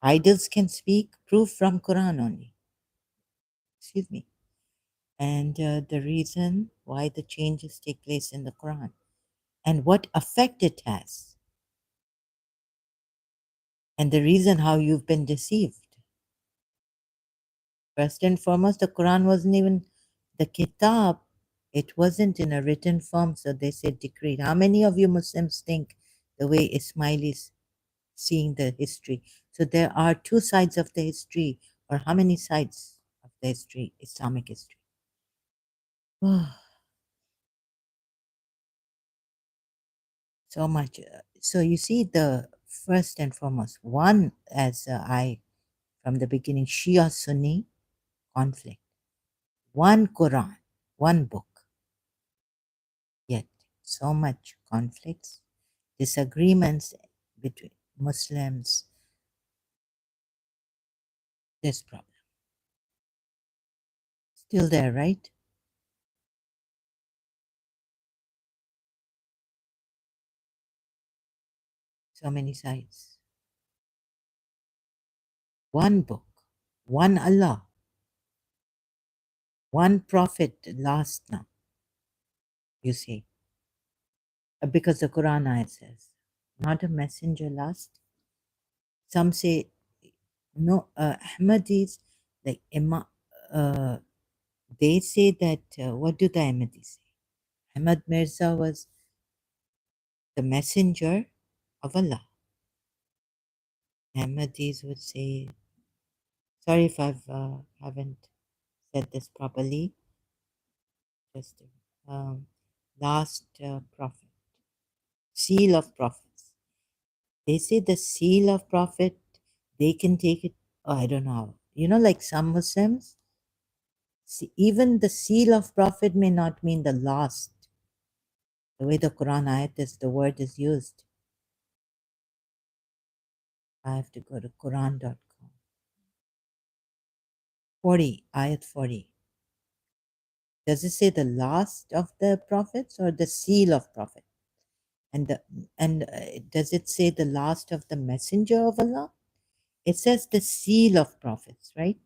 Idols can speak, proof from Quran only. Excuse me. And the reason why the changes take place in the Quran and what effect it has, and the reason how you've been deceived. First and foremost, the Quran wasn't even the kitab, it wasn't in a written form, so they said decreed. How many of you Muslims think the way Ismailis seeing the history? So there are two sides of the history, or how many sides of the history, Islamic history? So much. So you see, the first and foremost, one, as I from the beginning, Shia Sunni conflict, one Quran, one book, yet so much conflicts, disagreements between Muslims, this problem. Still there, right? So many sides. One book, one Allah, one prophet last now, you see. Because the Quran ayat says, not a messenger last. Some say, no, Ahmadis, like they say that, what do the Ahmadis say? Ahmad Mirza was the messenger of Allah. Ahmadis would say, sorry if I haven't said this properly, just last prophet, seal of prophets. They say the seal of prophet, they can take it, oh, I don't know. You know, like some Muslims, even the seal of prophet may not mean the last. The way the Quran ayat is, the word is used. I have to go to Quran.com. 40, ayat 40. Does it say the last of the prophets or the seal of prophet? And does it say the last of the messenger of Allah? It says the seal of prophets, right?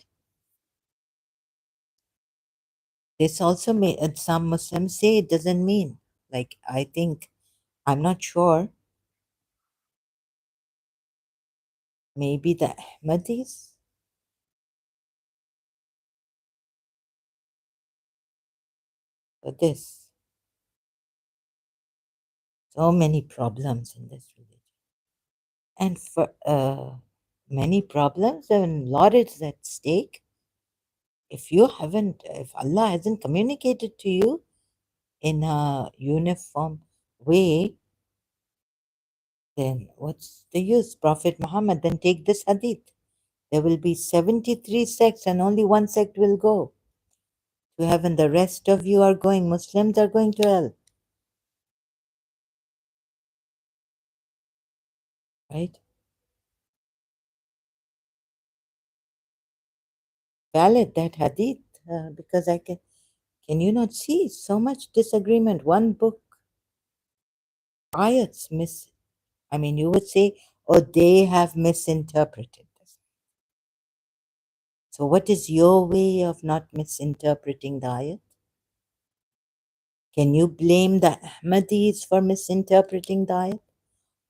This also may, and some Muslims say it doesn't mean. Like, I think, I'm not sure. Maybe the Ahmadis? But this, so many problems in this religion. And for many problems, and a lot is at stake. If you haven't, if Allah hasn't communicated to you in a uniform way, then what's the use? Prophet Muhammad, then take this hadith. There will be 73 sects and only one sect will go to heaven. The rest of you are going, Muslims are going to hell. Right? Valid that hadith, because can you not see so much disagreement? One book, ayats I mean, you would say, oh, they have misinterpreted this. So what is your way of not misinterpreting the ayat? Can you blame the Ahmadis for misinterpreting the ayat?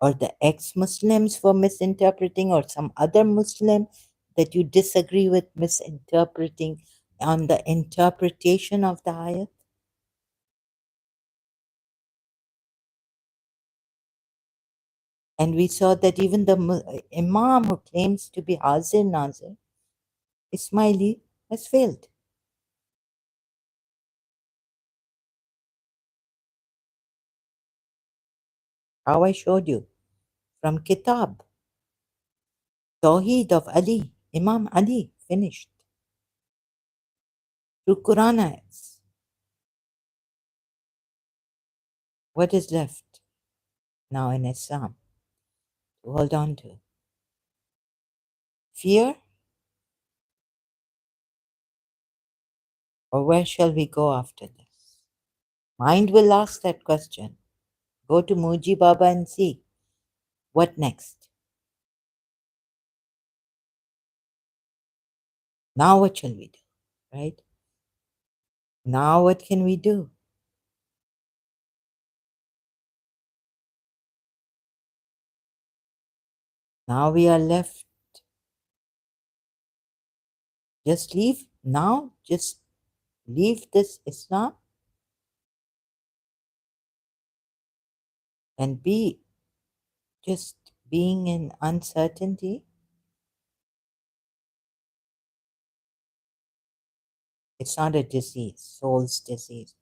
Or the ex-Muslims for misinterpreting, or some other Muslim that you disagree with misinterpreting on the interpretation of the ayat? And we saw that even the Imam who claims to be Hazir Nazir, Ismaili, has failed. How I showed you from Kitab, Tawheed of Ali, Imam Ali, finished. Through Quran ayats. What is left now in Islam to hold on to? Fear? Or where shall we go after this? Mind will ask that question. Go to Muji Baba and see. What next? Now what shall we do? Right? Now what can we do? Now we are left. Just leave now. Just leave this Islam and be just being in uncertainty. It's not a disease, soul's disease.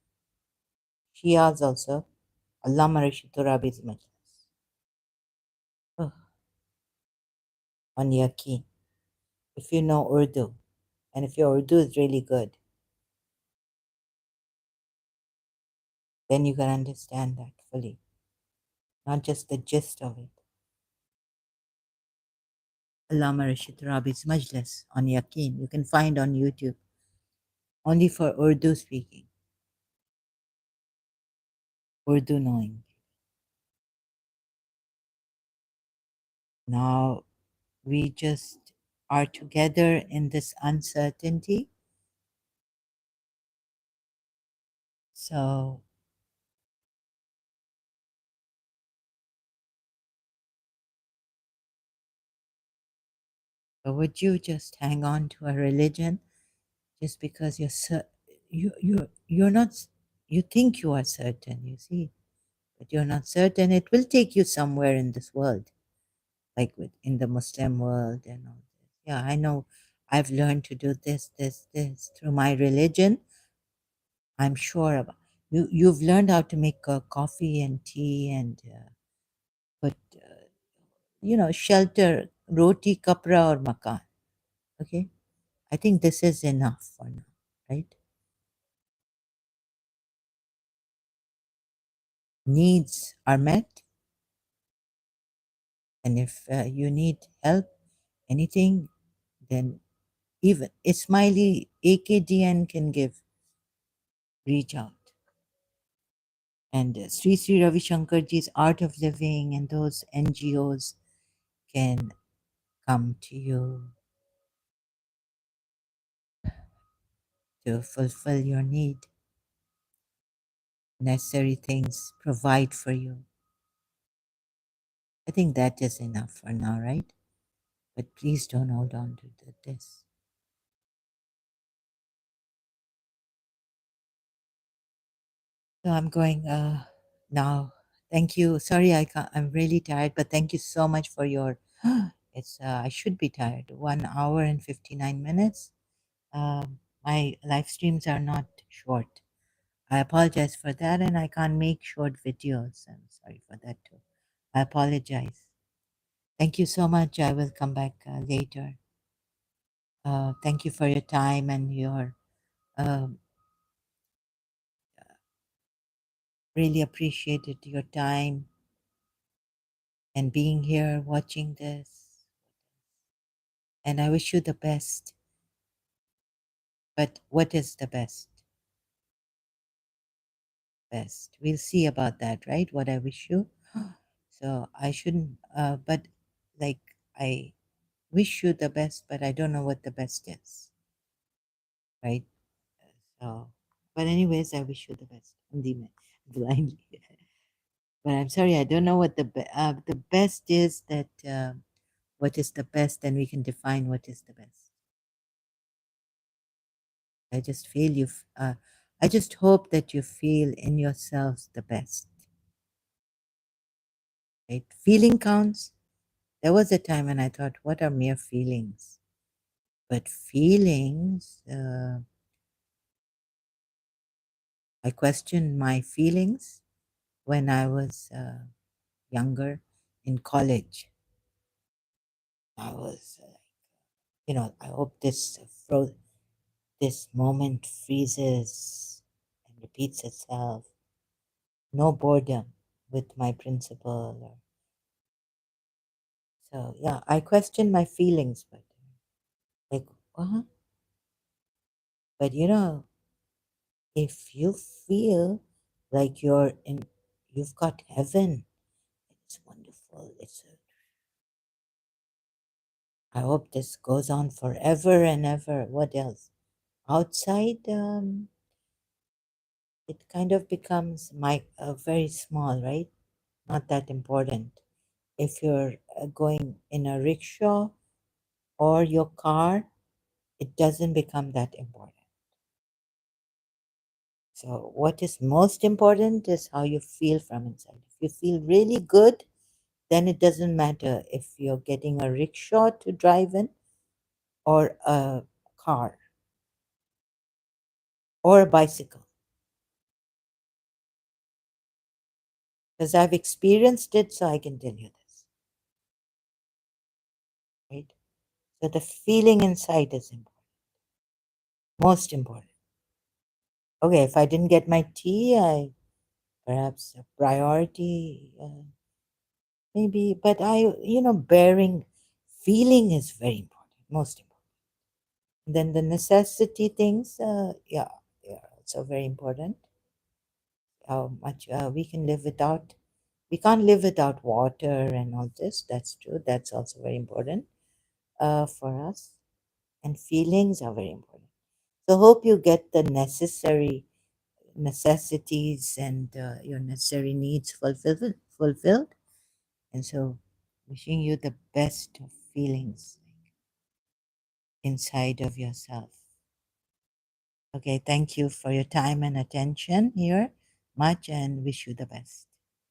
Shias also. Allama Rashid Turabi's majlis. Oh, on yaqeen. If you know Urdu, and if your Urdu is really good, then you can understand that fully, not just the gist of it. Allama Rashid Rabi's Majlis on Yaqeen, you can find on YouTube, only for Urdu speaking, Urdu knowing. Now we just are together in this uncertainty. So would you just hang on to a religion just because you're not, you think you are certain, you see, but you're not certain. It will take you somewhere in this world, like in the Muslim world and all this. Yeah, I know. I've learned to do this through my religion. I'm sure about you. You've learned how to make coffee and tea and put, shelter, roti, kapra, or makan. Okay, I think this is enough for now, right? Needs are met, and if you need help, anything, then even Ismaili AKDN can give. Reach out. And Sri Sri Ravi Shankarji's Art of Living and those NGOs can come to you to fulfill your need. Necessary things provide for you. I think that is enough for now, right? But please don't hold on to this. So I'm going now. Thank you. Sorry, I'm really tired, but thank you so much for your. It's I should be tired. 1 hour and 59 minutes. My live streams are not short. I apologize for that, and I can't make short videos. I'm sorry for that too. I apologize. Thank you so much. I will come back later. Thank you for your time and your um, really appreciated your time and being here watching this. And I wish you the best. But what is the best? Best. We'll see about that, right? What I wish you. So I shouldn't, but like I wish you the best, but I don't know what the best is, right? So, but anyways, I wish you the best. Blindly. But I'm sorry, I don't know what the best is. That what is the best, and we can define what is the best. I just feel I just hope that you feel in yourselves the best. Right? Feeling counts. There was a time when I thought, what are mere feelings? But feelings, I questioned my feelings when I was younger in college. I was, I hope this moment freezes and repeats itself. No boredom with my principal. So yeah, I question my feelings, but like, uh but if you feel like you've got heaven, it's wonderful. I hope this goes on forever and ever. What else? Outside, it kind of becomes very small, right? Not that important. If you're going in a rickshaw or your car, it doesn't become that important. So, what is most important is how you feel from inside. If you feel really good, then it doesn't matter if you're getting a rickshaw to drive in or a car or a bicycle. Because I've experienced it, so I can tell you this. Right? So the feeling inside is important, most important. Okay, if I didn't get my tea, I perhaps a priority, maybe, but bearing feeling is very important, most important. Then the necessity things, yeah, they are also very important. How much we can live without, we can't live without water and all this. That's true. That's also very important for us. And feelings are very important. So hope you get the necessary necessities and your necessary needs fulfilled. And so wishing you the best of feelings inside of yourself. Okay, thank you for your time and attention here much and wish you the best.